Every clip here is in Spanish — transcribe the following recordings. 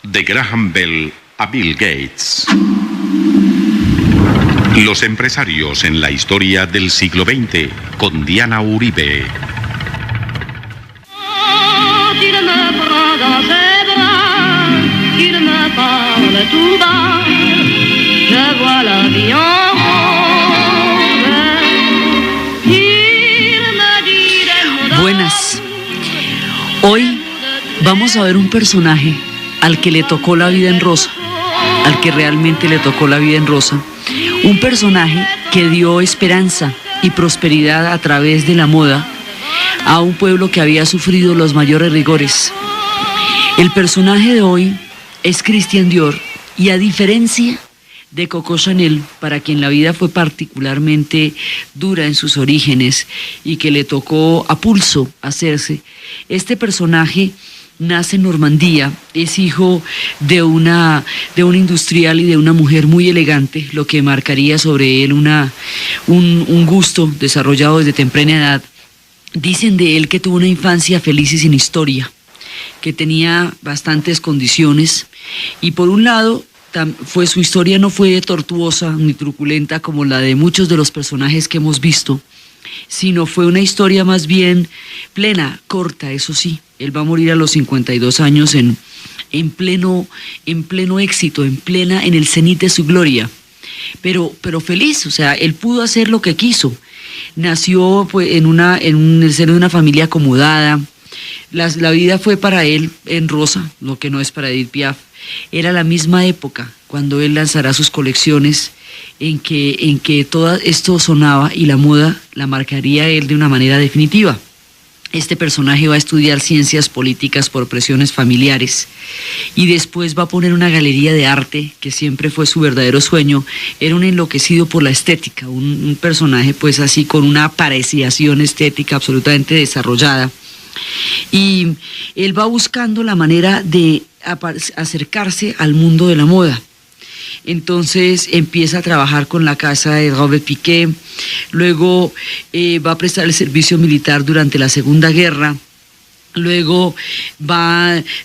De Graham Bell a Bill Gates. Los empresarios en la historia del siglo XX, con Diana Uribe. Buenas. Hoy vamos a ver un personaje al que le tocó la vida en rosa, al que realmente le tocó la vida en rosa. Un personaje que dio esperanza y prosperidad a través de la moda a un pueblo que había sufrido los mayores rigores. El personaje de hoy es Christian Dior, y a diferencia de Coco Chanel, para quien la vida fue particularmente dura en sus orígenes y que le tocó a pulso hacerse, este personaje nace en Normandía, es hijo de un industrial y de una mujer muy elegante, lo que marcaría sobre él un gusto desarrollado desde temprana edad. Dicen de él que tuvo una infancia feliz y sin historia, que tenía bastantes condiciones, y por un lado su historia no fue tortuosa ni truculenta como la de muchos de los personajes que hemos visto, sino fue una historia más bien plena, corta, eso sí. Él va a morir a los 52 años en pleno éxito, en el cenit de su gloria, pero feliz. O sea, él pudo hacer lo que quiso. Nació pues, en el seno de una familia acomodada. La vida fue para él en rosa, lo que no es para Edith Piaf. Era la misma época cuando él lanzará sus colecciones en que todo esto sonaba, y la moda la marcaría él de una manera definitiva. Este personaje va a estudiar ciencias políticas por presiones familiares, y después va a poner una galería de arte, que siempre fue su verdadero sueño. Era un enloquecido por la estética, un personaje pues así con una apreciación estética absolutamente desarrollada. Y él va buscando la manera de acercarse al mundo de la moda. Entonces empieza a trabajar con la casa de Robert Piguet, luego va a prestar el servicio militar durante la Segunda Guerra, luego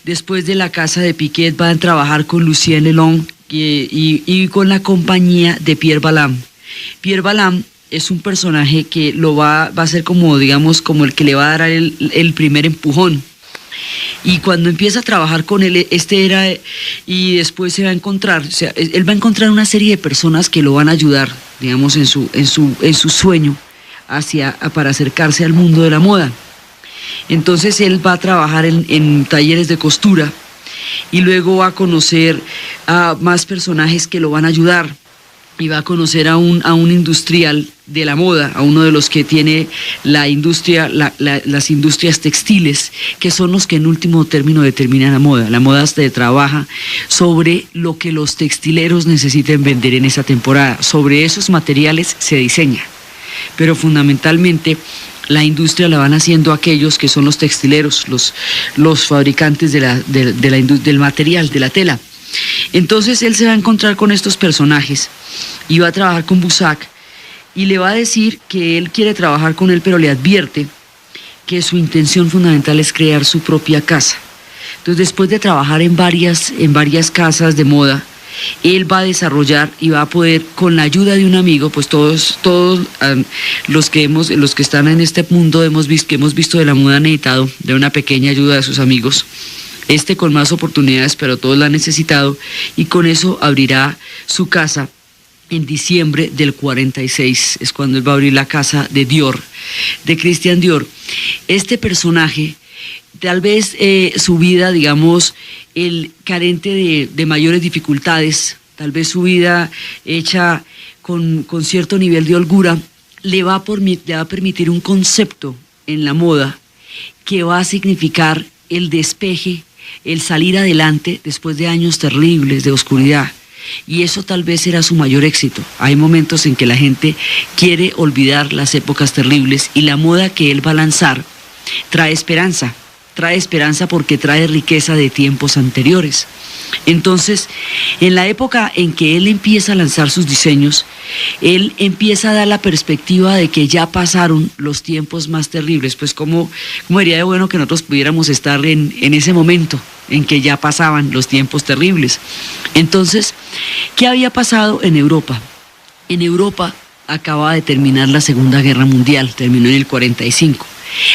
después de la casa de Piguet, va a trabajar con Lucien Lelong y con la compañía de Pierre Balmain. Pierre Balmain es un personaje que lo va a ser como, digamos, como el que le va a dar el primer empujón. Y cuando empieza a trabajar con él, y después se va a encontrar, o sea, él va a encontrar una serie de personas que lo van a ayudar, digamos, en su sueño para acercarse al mundo de la moda. Entonces él va a trabajar en talleres de costura, y luego va a conocer a más personajes que lo van a ayudar. Y va a conocer a un industrial de la moda, a uno de los que tiene la industria, las industrias textiles, que son los que en último término determinan la moda. La moda se trabaja sobre lo que los textileros necesiten vender en esa temporada. Sobre esos materiales se diseña, pero fundamentalmente la industria la van haciendo aquellos que son los textileros, los fabricantes del material, de la tela. Entonces él se va a encontrar con estos personajes y va a trabajar con Bussac, y le va a decir que él quiere trabajar con él, pero le advierte que su intención fundamental es crear su propia casa. Entonces, después de trabajar en varias casas de moda, él va a desarrollar y va a poder, con la ayuda de un amigo, pues todos los que están en este mundo que hemos visto de la moda han necesitado de una pequeña ayuda de sus amigos. Con más oportunidades, pero todos la han necesitado, y con eso abrirá su casa en diciembre del 46, es cuando él va a abrir la casa de Dior, de Christian Dior. Este personaje, tal vez su vida, digamos, el carente de mayores dificultades, tal vez su vida hecha con cierto nivel de holgura, le va a permitir un concepto en la moda que va a significar el despeje, el salir adelante después de años terribles de oscuridad. Y eso tal vez será su mayor éxito. Hay momentos en que la gente quiere olvidar las épocas terribles, y la moda que él va a lanzar trae esperanza porque trae riqueza de tiempos anteriores. Entonces, en la época en que él empieza a lanzar sus diseños, él empieza a dar la perspectiva de que ya pasaron los tiempos más terribles. Pues como sería de bueno que nosotros pudiéramos estar en ese momento en que ya pasaban los tiempos terribles. Entonces, ¿qué había pasado en Europa? En Europa acababa de terminar la Segunda Guerra Mundial, terminó en el 45.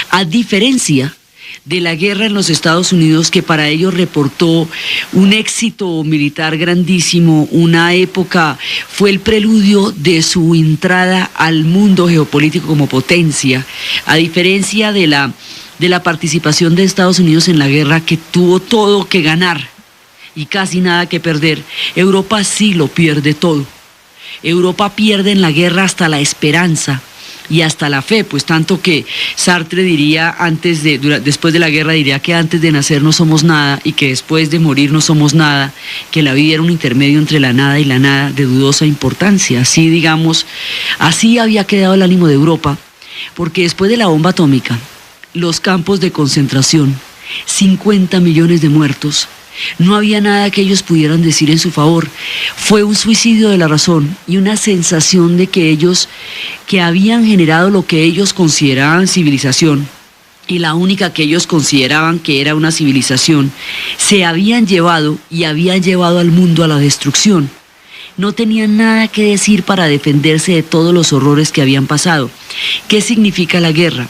A diferencia de la guerra en los Estados Unidos, que para ellos reportó un éxito militar grandísimo, una época, fue el preludio de su entrada al mundo geopolítico como potencia, a diferencia de la participación de Estados Unidos en la guerra, que tuvo todo que ganar y casi nada que perder. Europa sí lo pierde todo. Europa pierde en la guerra hasta la esperanza y hasta la fe, pues tanto que Sartre diría después de la guerra diría que antes de nacer no somos nada y que después de morir no somos nada, que la vida era un intermedio entre la nada y la nada de dudosa importancia. Así, digamos, así había quedado el ánimo de Europa, porque después de la bomba atómica, los campos de concentración, 50 millones de muertos, no había nada que ellos pudieran decir en su favor. Fue un suicidio de la razón y una sensación de que ellos, que habían generado lo que ellos consideraban civilización, y la única que ellos consideraban que era una civilización, se habían llevado y habían llevado al mundo a la destrucción. No tenían nada que decir para defenderse de todos los horrores que habían pasado. ¿Qué significa la guerra?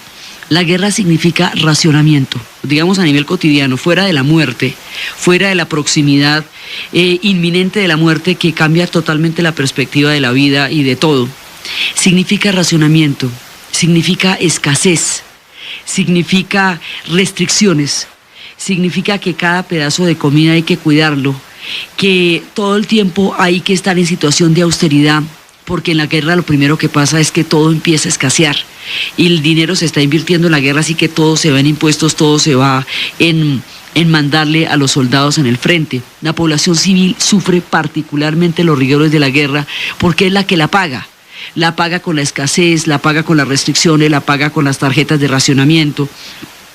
La guerra significa racionamiento, digamos a nivel cotidiano, fuera de la muerte, fuera de la proximidad inminente de la muerte que cambia totalmente la perspectiva de la vida y de todo. Significa racionamiento, significa escasez, significa restricciones, significa que cada pedazo de comida hay que cuidarlo, que todo el tiempo hay que estar en situación de austeridad, porque en la guerra lo primero que pasa es que todo empieza a escasear y el dinero se está invirtiendo en la guerra, así que todo se va en impuestos, todo se va en mandarle a los soldados en el frente. La población civil sufre particularmente los rigores de la guerra porque es la que la paga con la escasez, la paga con las restricciones, la paga con las tarjetas de racionamiento.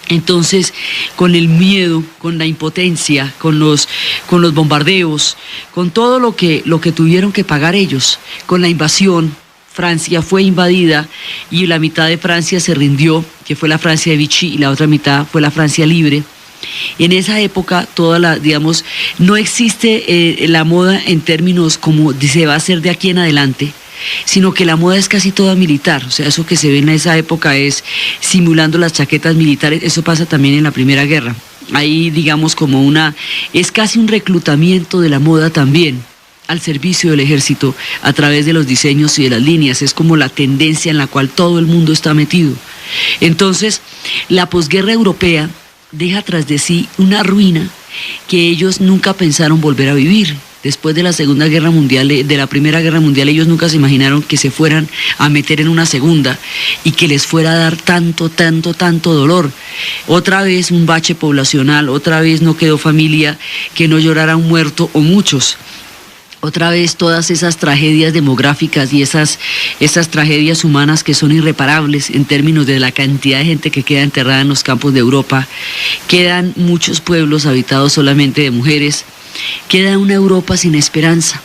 Entonces, con el miedo, con la impotencia, con los bombardeos, con todo lo que tuvieron que pagar ellos, con la invasión, Francia fue invadida y la mitad de Francia se rindió, que fue la Francia de Vichy, y la otra mitad fue la Francia libre. En esa época, no existe la moda en términos como se va a hacer de aquí en adelante, sino que la moda es casi toda militar. O sea, eso que se ve en esa época es simulando las chaquetas militares. Eso pasa también en la Primera Guerra. Ahí, digamos, es casi un reclutamiento de la moda también al servicio del ejército a través de los diseños y de las líneas. Es como la tendencia en la cual todo el mundo está metido. Entonces, la posguerra europea deja tras de sí una ruina que ellos nunca pensaron volver a vivir. Después de la Segunda Guerra Mundial, de la Primera Guerra Mundial, ellos nunca se imaginaron que se fueran a meter en una segunda y que les fuera a dar tanto dolor. Otra vez un bache poblacional, otra vez no quedó familia que no llorara un muerto o muchos. Otra vez todas esas tragedias demográficas y esas tragedias humanas que son irreparables en términos de la cantidad de gente que queda enterrada en los campos de Europa. Quedan muchos pueblos habitados solamente de mujeres. Queda una Europa sin esperanza.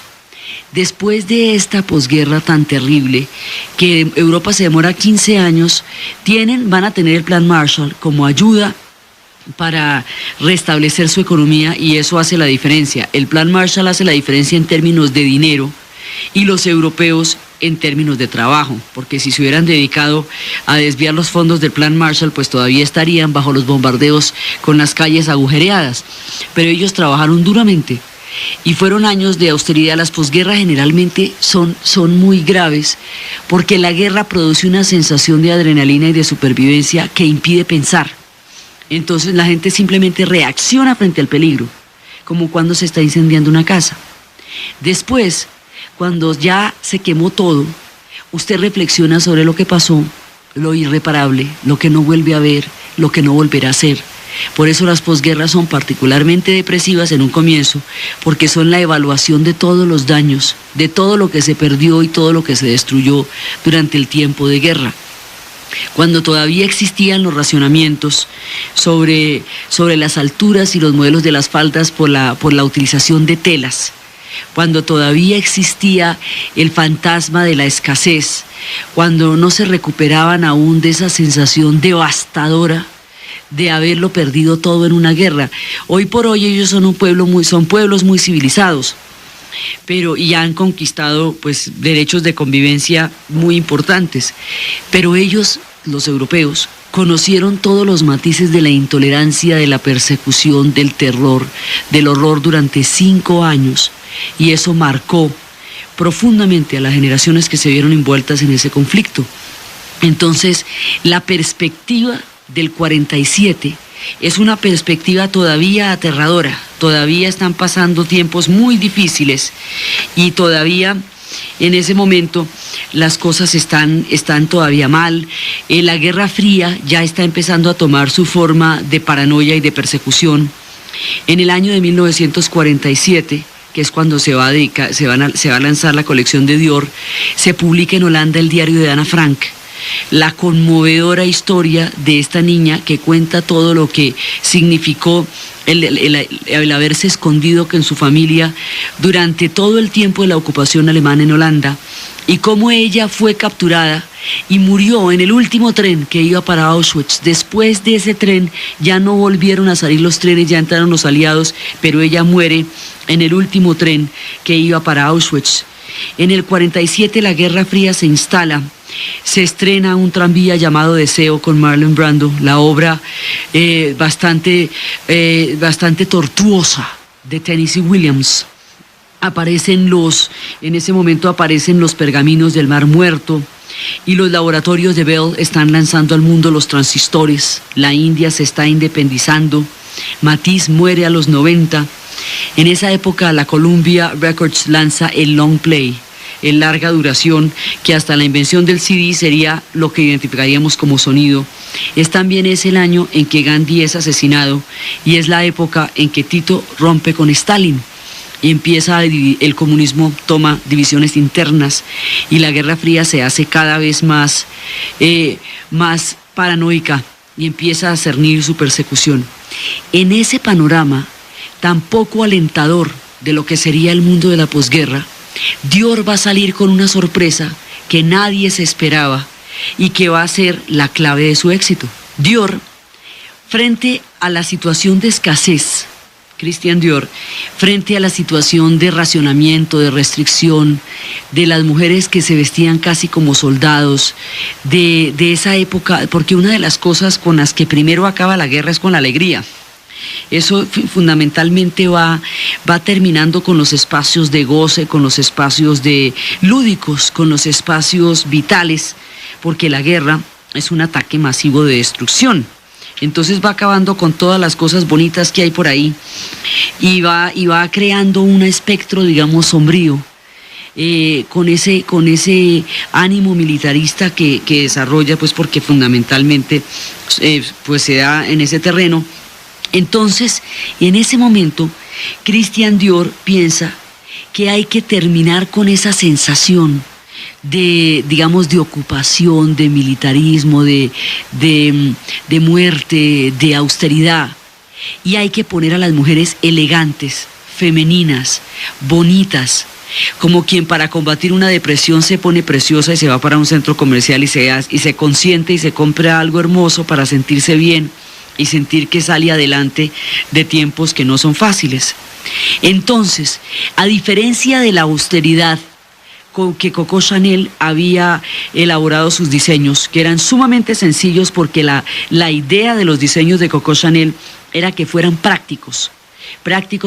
Después de esta posguerra tan terrible, que Europa se demora 15 años, van a tener el Plan Marshall como ayuda para restablecer su economía, y eso hace la diferencia. El Plan Marshall hace la diferencia en términos de dinero y los europeos en términos de trabajo, porque si se hubieran dedicado a desviar los fondos del Plan Marshall, pues todavía estarían bajo los bombardeos con las calles agujereadas. Pero ellos trabajaron duramente y fueron años de austeridad. Las posguerras generalmente son muy graves porque la guerra produce una sensación de adrenalina y de supervivencia que impide pensar. Entonces la gente simplemente reacciona frente al peligro, como cuando se está incendiando una casa. Después, cuando ya se quemó todo, usted reflexiona sobre lo que pasó, lo irreparable, lo que no vuelve a ver, lo que no volverá a ser. Por eso las posguerras son particularmente depresivas en un comienzo, porque son la evaluación de todos los daños, de todo lo que se perdió y todo lo que se destruyó durante el tiempo de guerra. Cuando todavía existían los racionamientos sobre las alturas y los modelos de las faldas por la utilización de telas, cuando todavía existía el fantasma de la escasez, cuando no se recuperaban aún de esa sensación devastadora de haberlo perdido todo en una guerra. Hoy por hoy ellos son son pueblos muy civilizados, y han conquistado pues derechos de convivencia muy importantes, pero ellos, los europeos, conocieron todos los matices de la intolerancia, de la persecución, del terror, del horror durante 5 años, y eso marcó profundamente a las generaciones que se vieron envueltas en ese conflicto. Entonces, la perspectiva del 47 es una perspectiva todavía aterradora, todavía están pasando tiempos muy difíciles y todavía en ese momento las cosas están todavía mal. La Guerra Fría ya está empezando a tomar su forma de paranoia y de persecución. En el año de 1947, que es cuando se va a lanzar la colección de Dior, se publica en Holanda el diario de Ana Frank, la conmovedora historia de esta niña que cuenta todo lo que significó el haberse escondido en su familia durante todo el tiempo de la ocupación alemana en Holanda, y cómo ella fue capturada y murió en el último tren que iba para Auschwitz. Después de ese tren ya no volvieron a salir los trenes, ya entraron los aliados, pero ella muere en el último tren que iba para Auschwitz. En el 47 la Guerra Fría se instala. Se estrena un tranvía llamado Deseo con Marlon Brando, la obra bastante tortuosa de Tennessee Williams. En ese momento aparecen los pergaminos del Mar Muerto, y los laboratorios de Bell están lanzando al mundo los transistores. La India se está independizando. Matisse muere a los 90. En esa época la Columbia Records lanza el long play, el larga duración, que hasta la invención del CD sería lo que identificaríamos como sonido. También es el año en que Gandhi es asesinado, y es la época en que Tito rompe con Stalin y empieza el comunismo toma divisiones internas, y la Guerra Fría se hace cada vez más paranoica y empieza a cernir su persecución. En ese panorama tan poco alentador de lo que sería el mundo de la posguerra, Dior va a salir con una sorpresa que nadie se esperaba y que va a ser la clave de su éxito. Dior, frente a la situación de escasez, Christian Dior, frente a la situación de racionamiento, de restricción, de las mujeres que se vestían casi como soldados, de esa época, porque una de las cosas con las que primero acaba la guerra es con la alegría. Eso fundamentalmente va terminando con los espacios de goce, con los espacios de lúdicos, con los espacios vitales, porque la guerra es un ataque masivo de destrucción. Entonces va acabando con todas las cosas bonitas que hay por ahí, y va creando un espectro, digamos, sombrío, con ese ánimo militarista que desarrolla, pues porque fundamentalmente pues se da en ese terreno. Entonces, en ese momento, Christian Dior piensa que hay que terminar con esa sensación de ocupación, de militarismo, de muerte, de austeridad, y hay que poner a las mujeres elegantes, femeninas, bonitas, como quien para combatir una depresión se pone preciosa y se va para un centro comercial y se consiente y se compra algo hermoso para sentirse bien y sentir que sale adelante de tiempos que no son fáciles. Entonces, a diferencia de la austeridad con que Coco Chanel había elaborado sus diseños, que eran sumamente sencillos, porque la idea de los diseños de Coco Chanel era que fueran prácticos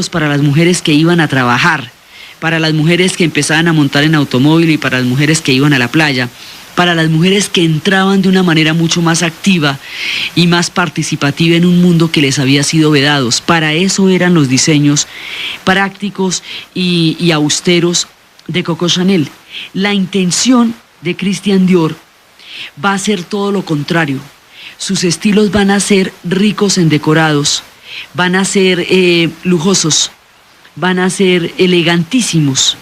para las mujeres que iban a trabajar, para las mujeres que empezaban a montar en automóvil y para las mujeres que iban a la playa, para las mujeres que entraban de una manera mucho más activa y más participativa en un mundo que les había sido vedados. Para eso eran los diseños prácticos y austeros de Coco Chanel. La intención de Christian Dior va a ser todo lo contrario. Sus estilos van a ser ricos en decorados, van a ser lujosos, van a ser elegantísimos,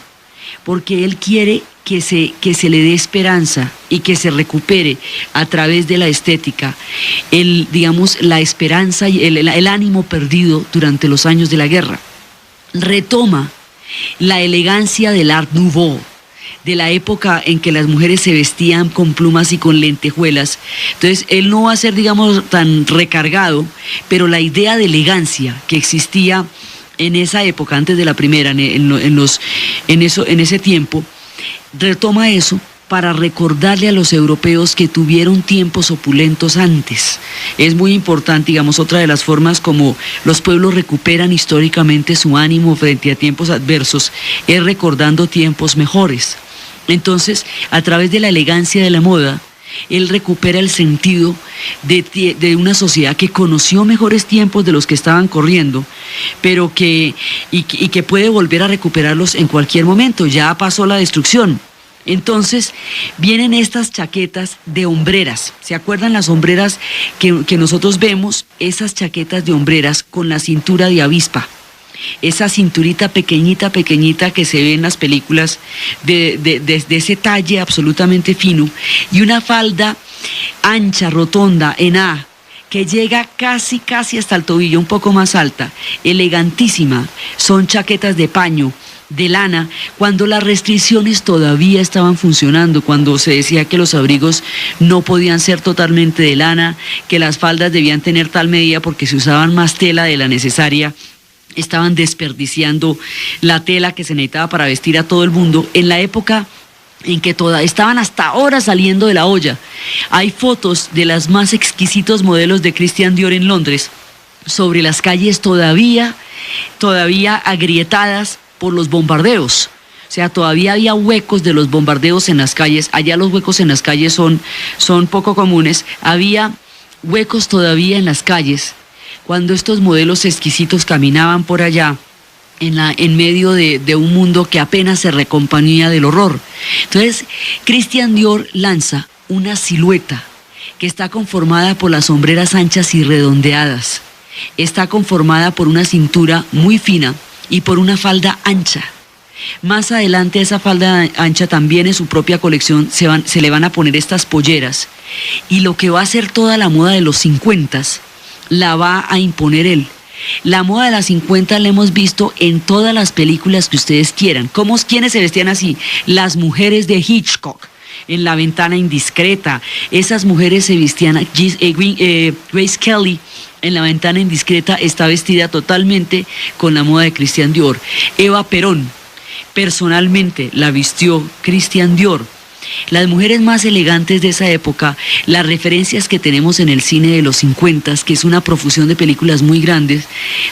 porque él quiere que se le dé esperanza y que se recupere a través de la estética la esperanza y el ánimo perdido durante los años de la guerra. Retoma la elegancia del Art Nouveau, de la época en que las mujeres se vestían con plumas y con lentejuelas. Entonces, él no va a ser, digamos, tan recargado, pero la idea de elegancia que existía en esa época, antes de la primera, en ese tiempo, retoma eso para recordarle a los europeos que tuvieron tiempos opulentos antes. Es muy importante, digamos, otra de las formas como los pueblos recuperan históricamente su ánimo frente a tiempos adversos, es recordando tiempos mejores. Entonces, a través de la elegancia de la moda, él recupera el sentido de una sociedad que conoció mejores tiempos de los que estaban corriendo, pero que puede volver a recuperarlos en cualquier momento. Ya pasó la destrucción. Entonces vienen estas chaquetas de hombreras. ¿Se acuerdan las hombreras que nosotros vemos? Esas chaquetas de hombreras con la cintura de avispa. Esa cinturita pequeñita, pequeñita que se ve en las películas de ese talle absolutamente fino, y una falda ancha, rotonda, en A, que llega casi hasta el tobillo, un poco más alta, elegantísima. Son chaquetas de paño, de lana, cuando las restricciones todavía estaban funcionando, cuando se decía que los abrigos no podían ser totalmente de lana, que las faldas debían tener tal medida porque se usaban más tela de la necesaria, estaban desperdiciando la tela que se necesitaba para vestir a todo el mundo, en la época en que estaban hasta ahora saliendo de la olla. Hay fotos de las más exquisitos modelos de Christian Dior en Londres, sobre las calles todavía agrietadas por los bombardeos. O sea, todavía había huecos de los bombardeos en las calles. Allá los huecos en las calles son poco comunes. Había huecos todavía en las calles cuando estos modelos exquisitos caminaban por allá en medio de un mundo que apenas se recomponía del horror. Entonces, Christian Dior lanza una silueta que está conformada por las hombreras anchas y redondeadas. Está conformada por una cintura muy fina y por una falda ancha. Más adelante a esa falda ancha también en su propia colección se le van a poner estas polleras, y lo que va a ser toda la moda de los 50s la va a imponer él. La moda de las 50 la hemos visto en todas las películas que ustedes quieran. ¿Quiénes se vestían así? Las mujeres de Hitchcock, en La ventana indiscreta. Esas mujeres se vestían, Grace Kelly en La ventana indiscreta está vestida totalmente con la moda de Christian Dior. Eva Perón personalmente la vistió Christian Dior. Las mujeres más elegantes de esa época, las referencias que tenemos en el cine de los 50, que es una profusión de películas muy grandes,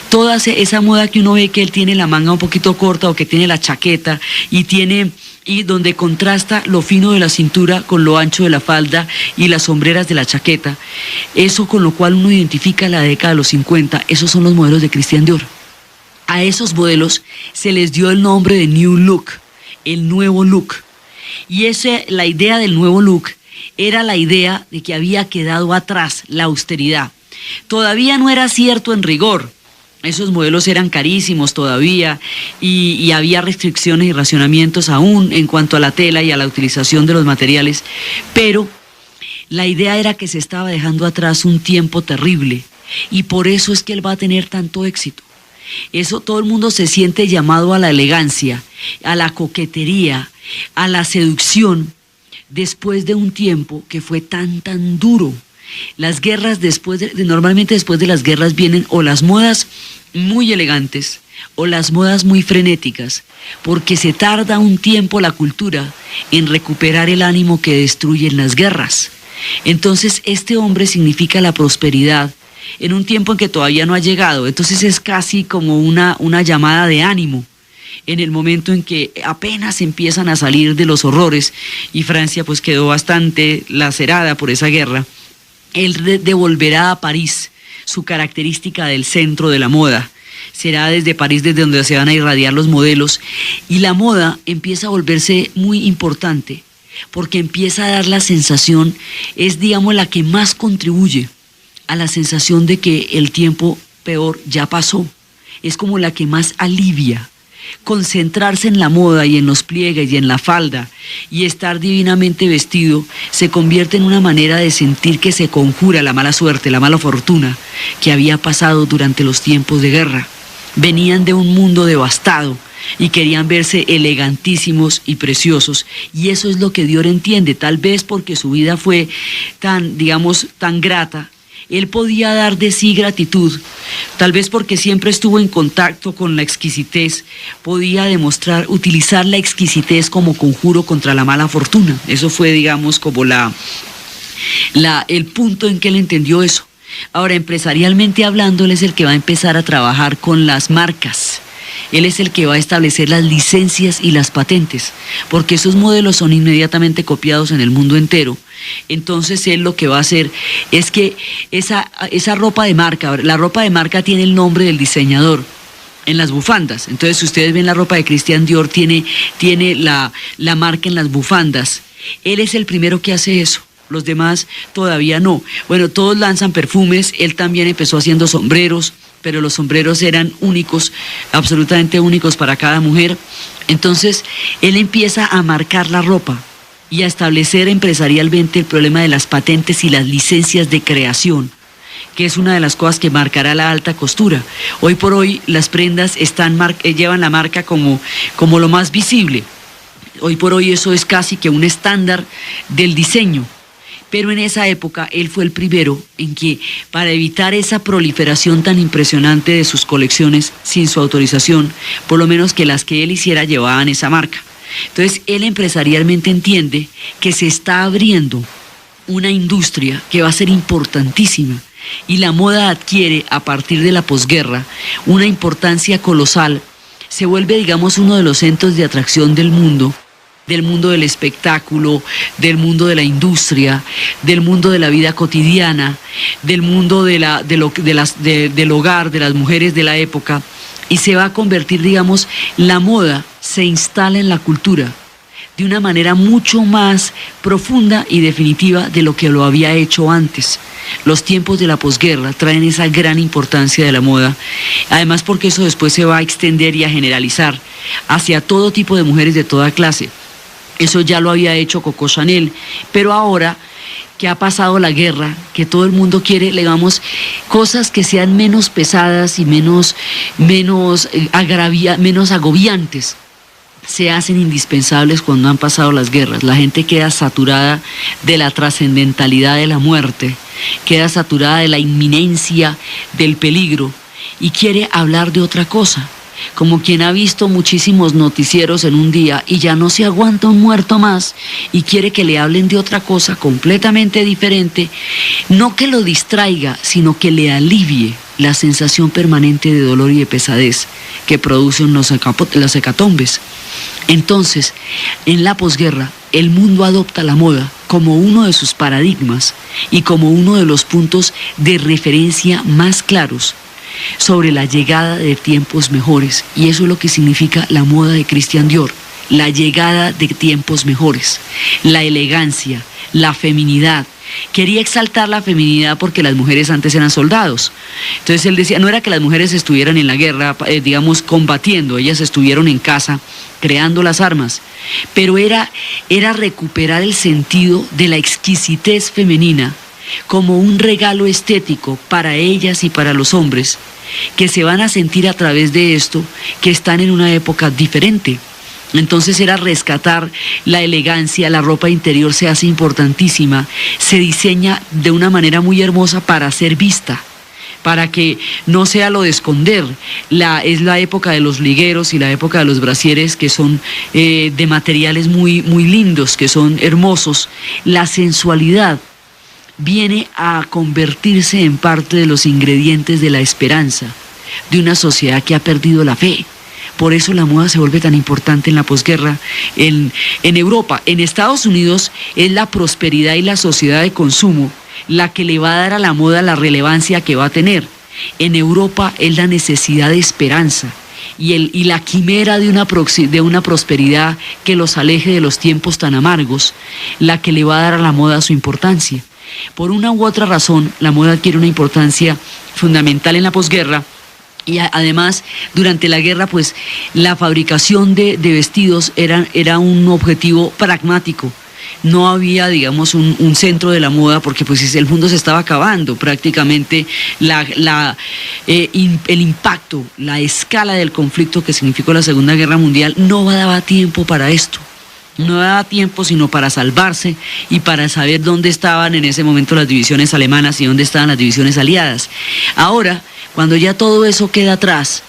toda esa moda que uno ve que él tiene la manga un poquito corta o que tiene la chaqueta y donde contrasta lo fino de la cintura con lo ancho de la falda y las sombreras de la chaqueta, eso con lo cual uno identifica la década de los 50, esos son los modelos de Christian Dior. A esos modelos se les dio el nombre de New Look, el nuevo look. Y la idea del nuevo look era la idea de que había quedado atrás la austeridad. Todavía no era cierto en rigor. Esos modelos eran carísimos todavía y había restricciones y racionamientos aún en cuanto a la tela y a la utilización de los materiales. Pero la idea era que se estaba dejando atrás un tiempo terrible, y por eso es que él va a tener tanto éxito. Eso, todo el mundo se siente llamado a la elegancia, a la coquetería, a la seducción, después de un tiempo que fue tan duro. Las guerras normalmente después de las guerras vienen o las modas muy elegantes o las modas muy frenéticas, porque se tarda un tiempo la cultura en recuperar el ánimo que destruyen las guerras. Entonces este hombre significa la prosperidad en un tiempo en que todavía no ha llegado. Entonces es casi como una llamada de ánimo en el momento en que apenas empiezan a salir de los horrores, y Francia pues quedó bastante lacerada por esa guerra. Él devolverá a París su característica del centro de la moda. Será desde París desde donde se van a irradiar los modelos, y la moda empieza a volverse muy importante porque empieza a dar la sensación, es digamos la que más contribuye a la sensación de que el tiempo peor ya pasó. Es como la que más alivia. Concentrarse en la moda y en los pliegues y en la falda y estar divinamente vestido se convierte en una manera de sentir que se conjura la mala suerte, la mala fortuna que había pasado durante los tiempos de guerra. Venían de un mundo devastado, y querían verse elegantísimos y preciosos. Y eso es lo que Dior entiende, tal vez porque su vida fue tan, digamos, tan grata. Él podía dar de sí gratitud, tal vez porque siempre estuvo en contacto con la exquisitez, podía utilizar la exquisitez como conjuro contra la mala fortuna. Eso fue, digamos, como el punto en que él entendió eso. Ahora, empresarialmente hablando, él es el que va a empezar a trabajar con las marcas. Él es el que va a establecer las licencias y las patentes, porque esos modelos son inmediatamente copiados en el mundo entero. Entonces él lo que va a hacer es que esa ropa de marca, la ropa de marca tiene el nombre del diseñador en las bufandas. Entonces, si ustedes ven la ropa de Christian Dior, tiene la marca en las bufandas. Él es el primero que hace eso. Los demás todavía no. Bueno, todos lanzan perfumes, él también empezó haciendo sombreros, pero los sombreros eran únicos, absolutamente únicos para cada mujer. Entonces, él empieza a marcar la ropa y a establecer empresarialmente el problema de las patentes y las licencias de creación, que es una de las cosas que marcará la alta costura. Hoy por hoy las prendas llevan la marca como lo más visible. Hoy por hoy eso es casi que un estándar del diseño. Pero en esa época él fue el primero en que, para evitar esa proliferación tan impresionante de sus colecciones sin su autorización, por lo menos que las que él hiciera llevaban esa marca. Entonces él empresarialmente entiende que se está abriendo una industria que va a ser importantísima, y la moda adquiere a partir de la posguerra una importancia colosal. Se vuelve, digamos, uno de los centros de atracción del mundo del espectáculo, del mundo de la industria, del mundo de la vida cotidiana, del mundo del hogar, de las mujeres de la época, y se va a convertir, digamos, la moda se instala en la cultura de una manera mucho más profunda y definitiva de lo que lo había hecho antes. Los tiempos de la posguerra traen esa gran importancia de la moda, además porque eso después se va a extender y a generalizar hacia todo tipo de mujeres de toda clase. Eso ya lo había hecho Coco Chanel, pero ahora que ha pasado la guerra, que todo el mundo quiere, digamos, cosas que sean menos pesadas y menos agobiantes, se hacen indispensables cuando han pasado las guerras. La gente queda saturada de la trascendentalidad de la muerte, queda saturada de la inminencia del peligro y quiere hablar de otra cosa. Como quien ha visto muchísimos noticieros en un día y ya no se aguanta un muerto más y quiere que le hablen de otra cosa completamente diferente, no que lo distraiga, sino que le alivie la sensación permanente de dolor y de pesadez que producen las hecatombes. Entonces, en la posguerra, el mundo adopta la moda como uno de sus paradigmas y como uno de los puntos de referencia más claros sobre la llegada de tiempos mejores, y eso es lo que significa la moda de Christian Dior, la llegada de tiempos mejores, la elegancia, la feminidad. Quería exaltar la feminidad porque las mujeres antes eran soldados. Entonces él decía, no era que las mujeres estuvieran en la guerra, digamos, combatiendo, ellas estuvieron en casa creando las armas, pero era recuperar el sentido de la exquisitez femenina como un regalo estético para ellas y para los hombres, que se van a sentir a través de esto que están en una época diferente. Entonces era rescatar la elegancia, la ropa interior se hace importantísima, se diseña de una manera muy hermosa para ser vista, para que no sea lo de esconder. Es la época de los ligueros y la época de los brasieres, que son de materiales muy, muy lindos, que son hermosos. La sensualidad viene a convertirse en parte de los ingredientes de la esperanza de una sociedad que ha perdido la fe. Por eso la moda se vuelve tan importante en la posguerra en Europa. En Estados Unidos es la prosperidad y la sociedad de consumo la que le va a dar a la moda la relevancia que va a tener. En Europa es la necesidad de esperanza y la quimera de una prosperidad que los aleje de los tiempos tan amargos, la que le va a dar a la moda su importancia. Por una u otra razón, la moda adquiere una importancia fundamental en la posguerra. Y además, durante la guerra, pues, la fabricación de vestidos era un objetivo pragmático. no había, digamos, un centro de la moda, porque pues el mundo se estaba acabando prácticamente. El impacto, la escala del conflicto que significó la Segunda Guerra Mundial no daba tiempo para esto. No daba tiempo sino para salvarse y para saber dónde estaban en ese momento las divisiones alemanas y dónde estaban las divisiones aliadas. Ahora, cuando ya todo eso queda atrás,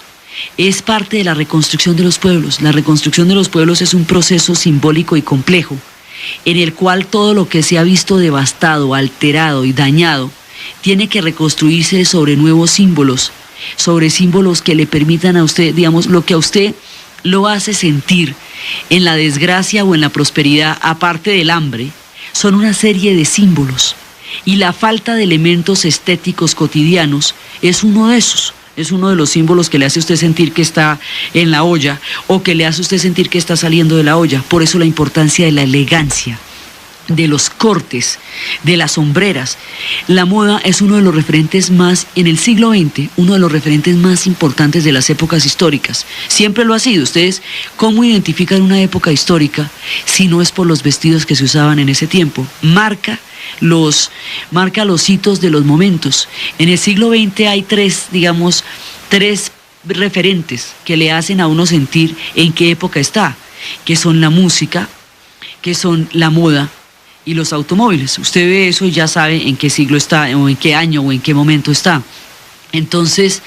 es parte de la reconstrucción de los pueblos. La reconstrucción de los pueblos es un proceso simbólico y complejo, en el cual todo lo que se ha visto devastado, alterado y dañado, tiene que reconstruirse sobre nuevos símbolos, sobre símbolos que le permitan a usted, digamos, lo que a usted lo hace sentir en la desgracia o en la prosperidad, aparte del hambre, son una serie de símbolos. Y la falta de elementos estéticos cotidianos es uno de esos. Es uno de los símbolos que le hace a usted sentir que está en la olla o que le hace a usted sentir que está saliendo de la olla. Por eso la importancia de la elegancia, de los cortes, de las sombreras. La moda es uno de los referentes más, en el siglo XX, uno de los referentes más importantes de las épocas históricas. Siempre lo ha sido. Ustedes, ¿cómo identifican una época histórica si no es por los vestidos que se usaban en ese tiempo? Marca los hitos de los momentos. En el siglo XX hay tres referentes que le hacen a uno sentir en qué época está, que son la música, que son la moda y los automóviles. Usted ve eso y ya sabe en qué siglo está, o en qué año, o en qué momento está. Entonces,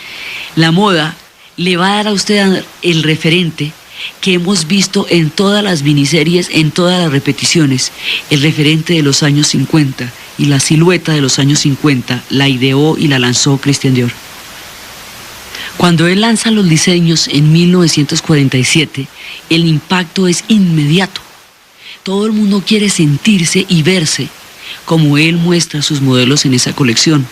la moda le va a dar a usted el referente que hemos visto en todas las miniseries, en todas las repeticiones, el referente de los años 50, y la silueta de los años 50 la ideó y la lanzó Christian Dior. Cuando él lanza los diseños en 1947, el impacto es inmediato. Todo el mundo quiere sentirse y verse como él muestra sus modelos en esa colección.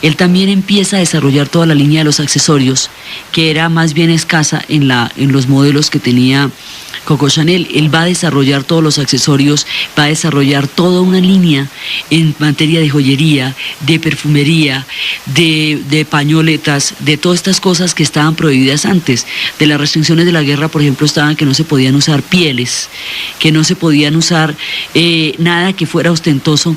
Él también empieza a desarrollar toda la línea de los accesorios, que era más bien escasa en los modelos que tenía Coco Chanel. Él va a desarrollar todos los accesorios, va a desarrollar toda una línea en materia de joyería, de perfumería, de pañoletas, de todas estas cosas que estaban prohibidas antes. De las restricciones de la guerra, por ejemplo, estaban que no se podían usar pieles, que no se podían usar nada que fuera ostentoso,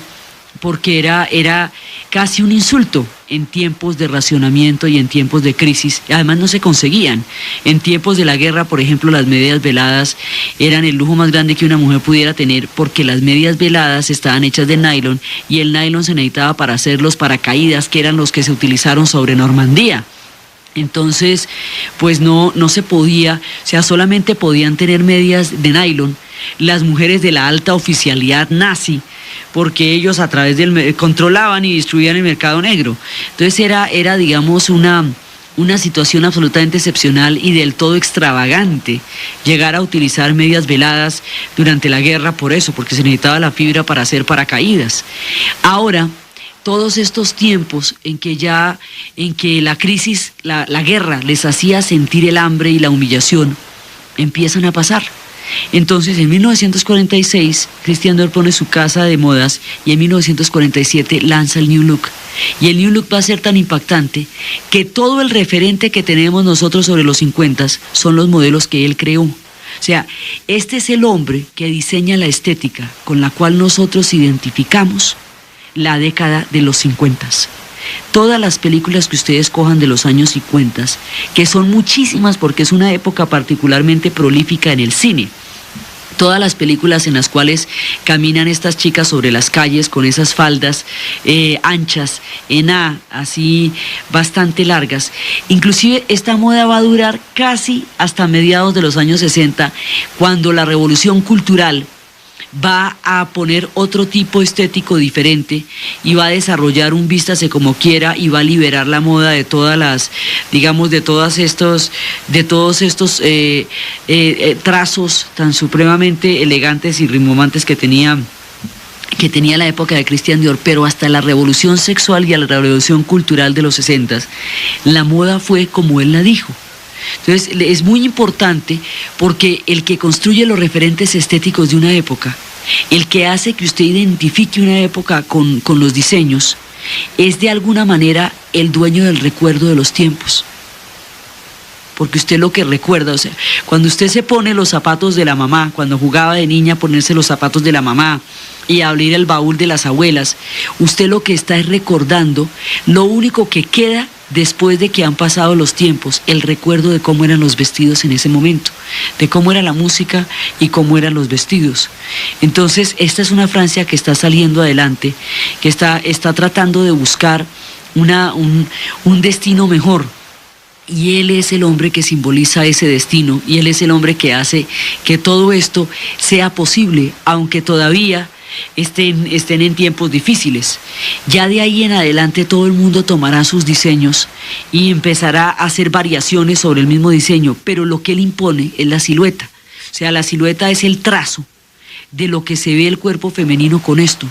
porque era casi un insulto en tiempos de racionamiento y en tiempos de crisis. Además no se conseguían. En tiempos de la guerra, por ejemplo, las medias veladas eran el lujo más grande que una mujer pudiera tener, porque las medias veladas estaban hechas de nylon, y el nylon se necesitaba para hacer los paracaídas, que eran los que se utilizaron sobre Normandía. Entonces, pues no se podía, o sea, solamente podían tener medias de nylon las mujeres de la alta oficialidad nazi, porque ellos a través del controlaban y distribuían el mercado negro. Entonces era digamos, una situación absolutamente excepcional y del todo extravagante llegar a utilizar medias veladas durante la guerra, por eso, porque se necesitaba la fibra para hacer paracaídas. Ahora, todos estos tiempos en que la crisis, la guerra les hacía sentir el hambre y la humillación, empiezan a pasar. Entonces, en 1946, Christian Dior pone su casa de modas, y en 1947 lanza el New Look. Y el New Look va a ser tan impactante que todo el referente que tenemos nosotros sobre los 50 son los modelos que él creó. O sea, este es el hombre que diseña la estética con la cual nosotros identificamos la década de los 50. Todas las películas que ustedes cojan de los años 50, que son muchísimas porque es una época particularmente prolífica en el cine. Todas las películas en las cuales caminan estas chicas sobre las calles con esas faldas anchas, en A, así bastante largas. Inclusive esta moda va a durar casi hasta mediados de los años 60, cuando la revolución cultural va a poner otro tipo estético diferente y va a desarrollar un vístase como quiera, y va a liberar la moda de todas las, digamos, de todos estos trazos tan supremamente elegantes y rimbombantes que tenía la época de Christian Dior. Pero hasta la revolución sexual y a la revolución cultural de los 60, la moda fue como él la dijo. Entonces es muy importante, porque el que construye los referentes estéticos de una época, el que hace que usted identifique una época con los diseños, es de alguna manera el dueño del recuerdo de los tiempos. porque usted lo que recuerda, o sea, cuando usted se pone los zapatos de la mamá, cuando jugaba de niña ponerse los zapatos de la mamá y abrir el baúl de las abuelas, usted lo que está es recordando lo único que queda después de que han pasado los tiempos, el recuerdo de cómo eran los vestidos en ese momento, de cómo era la música y cómo eran los vestidos. Entonces, esta es una Francia que está saliendo adelante, que está tratando de buscar un destino mejor. Y él es el hombre que simboliza ese destino, y él es el hombre que hace que todo esto sea posible, aunque todavía estén en tiempos difíciles. Ya de ahí en adelante todo el mundo tomará sus diseños y empezará a hacer variaciones sobre el mismo diseño, pero lo que él impone es la silueta. O sea, la silueta es el trazo de lo que se ve el cuerpo femenino con esto.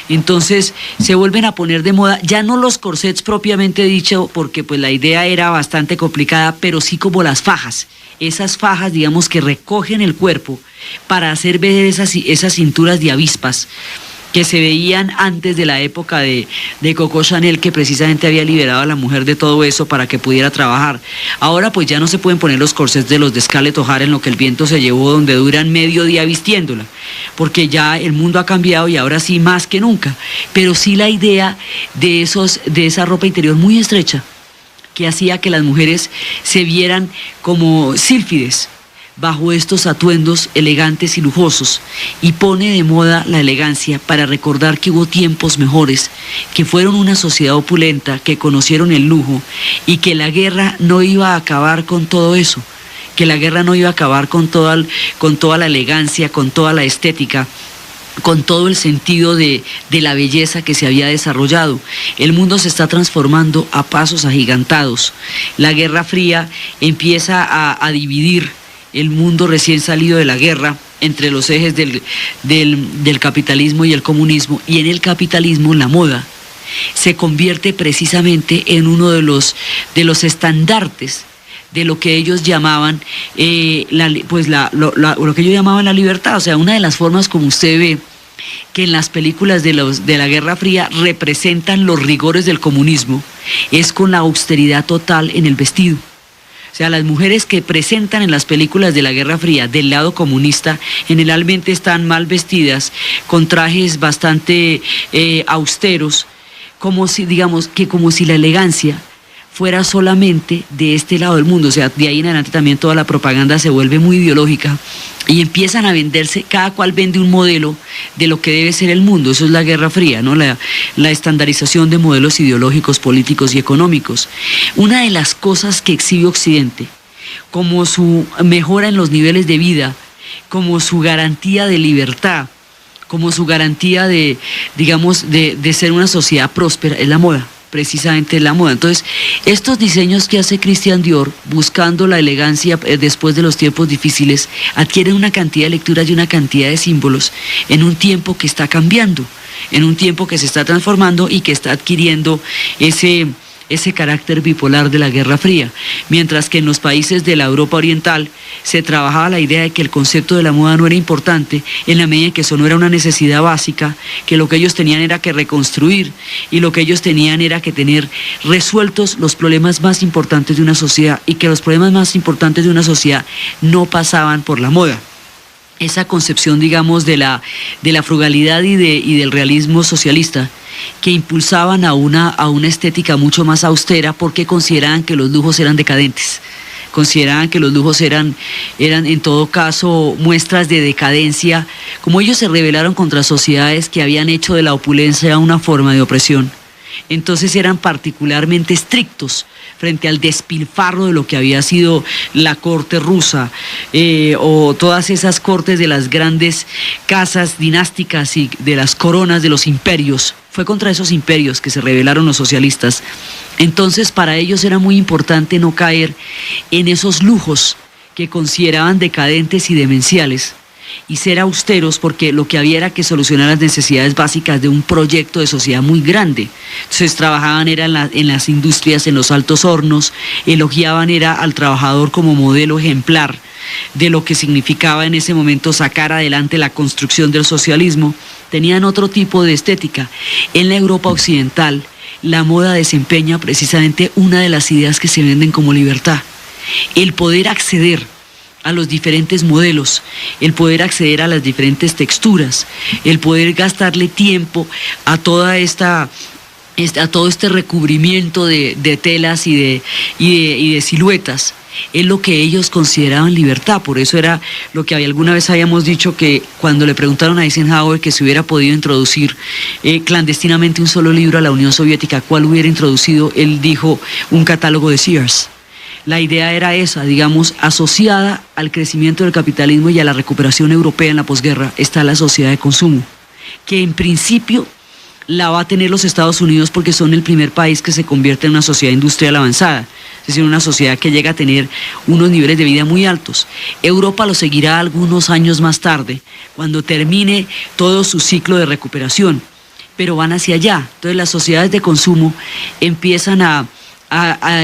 Entonces se vuelven a poner de moda, ya no los corsets propiamente dicho, porque pues la idea era bastante complicada, pero sí como las fajas, esas fajas, digamos, que recogen el cuerpo para hacer ver esas cinturas de avispas que se veían antes de la época de Coco Chanel, que precisamente había liberado a la mujer de todo eso para que pudiera trabajar. Ahora pues ya no se pueden poner los corsets de los de Scarlett O'Hara en lo que el viento se llevó, donde duran medio día vistiéndola, porque ya el mundo ha cambiado y ahora sí más que nunca. Pero sí la idea de esa ropa interior muy estrecha, que hacía que las mujeres se vieran como sílfides bajo estos atuendos elegantes y lujosos, y pone de moda la elegancia para recordar que hubo tiempos mejores, que fueron una sociedad opulenta, que conocieron el lujo, y que la guerra no iba a acabar con todo eso, que la guerra no iba a acabar con toda la elegancia, con toda la estética, con todo el sentido de la belleza que se había desarrollado. El mundo se está transformando a pasos agigantados. La Guerra Fría empieza a dividir el mundo recién salido de la guerra entre los ejes del capitalismo y el comunismo, y en el capitalismo la moda se convierte precisamente en uno de los estandartes de lo que ellos llamaban lo que ellos llamaban la libertad. O sea, una de las formas como usted ve que en las películas de la Guerra Fría representan los rigores del comunismo es con la austeridad total en el vestido. O sea, las mujeres que presentan en las películas de la Guerra Fría del lado comunista generalmente están mal vestidas, con trajes bastante austeros, como si la elegancia fuera solamente de este lado del mundo. O sea, de ahí en adelante también toda la propaganda se vuelve muy ideológica y empiezan a venderse, cada cual vende un modelo de lo que debe ser el mundo. Eso es la Guerra Fría, ¿no? La estandarización de modelos ideológicos, políticos y económicos. Una de las cosas que exhibe Occidente, como su mejora en los niveles de vida, como su garantía de libertad, como su garantía de ser una sociedad próspera, es la moda. Precisamente la moda. Entonces, estos diseños que hace Christian Dior, buscando la elegancia después de los tiempos difíciles, adquieren una cantidad de lecturas y una cantidad de símbolos en un tiempo que está cambiando, en un tiempo que se está transformando y que está adquiriendo ese carácter bipolar de la Guerra Fría, mientras que en los países de la Europa Oriental se trabajaba la idea de que el concepto de la moda no era importante en la medida en que eso no era una necesidad básica, que lo que ellos tenían era que reconstruir y lo que ellos tenían era que tener resueltos los problemas más importantes de una sociedad, y que los problemas más importantes de una sociedad no pasaban por la moda. Esa concepción, digamos, de la frugalidad y del realismo socialista, que impulsaban a una estética mucho más austera, porque consideraban que los lujos eran decadentes, consideraban que los lujos eran en todo caso muestras de decadencia, como ellos se rebelaron contra sociedades que habían hecho de la opulencia una forma de opresión. Entonces eran particularmente estrictos frente al despilfarro de lo que había sido la corte rusa, o todas esas cortes de las grandes casas dinásticas y de las coronas de los imperios. Fue contra esos imperios que se rebelaron los socialistas. Entonces para ellos era muy importante no caer en esos lujos que consideraban decadentes y demenciales, y ser austeros, porque lo que había era que solucionar las necesidades básicas de un proyecto de sociedad muy grande. Entonces trabajaban era en las industrias, en los altos hornos, elogiaban era al trabajador como modelo ejemplar de lo que significaba en ese momento sacar adelante la construcción del socialismo. Tenían otro tipo de estética. En la Europa occidental, la moda desempeña precisamente una de las ideas que se venden como libertad. el poder acceder a los diferentes modelos, el poder acceder a las diferentes texturas, el poder gastarle tiempo a todo este recubrimiento de telas y de siluetas, es lo que ellos consideraban libertad. Por eso era lo que alguna vez habíamos dicho, que cuando le preguntaron a Eisenhower que se hubiera podido introducir clandestinamente un solo libro a la Unión Soviética, ¿cuál hubiera introducido? Él dijo un catálogo de Sears. La idea era esa, digamos, asociada al crecimiento del capitalismo y a la recuperación europea en la posguerra, está la sociedad de consumo, que en principio la va a tener los Estados Unidos porque son el primer país que se convierte en una sociedad industrial avanzada, es decir, una sociedad que llega a tener unos niveles de vida muy altos. Europa lo seguirá algunos años más tarde, cuando termine todo su ciclo de recuperación, pero van hacia allá. Entonces las sociedades de consumo empiezan a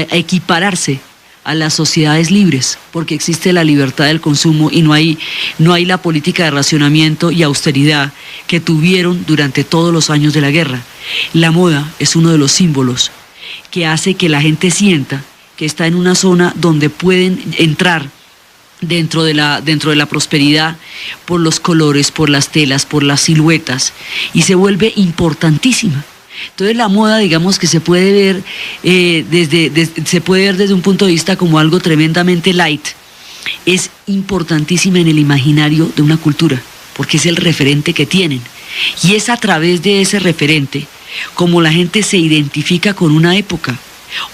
equipararse a las sociedades libres, porque existe la libertad del consumo y no hay la política de racionamiento y austeridad que tuvieron durante todos los años de la guerra. La moda es uno de los símbolos que hace que la gente sienta que está en una zona donde pueden entrar dentro de la prosperidad por los colores, por las telas, por las siluetas, y se vuelve importantísima. Entonces la moda, digamos, que se puede ver desde un punto de vista como algo tremendamente light, es importantísima en el imaginario de una cultura, porque es el referente que tienen, y es a través de ese referente como la gente se identifica con una época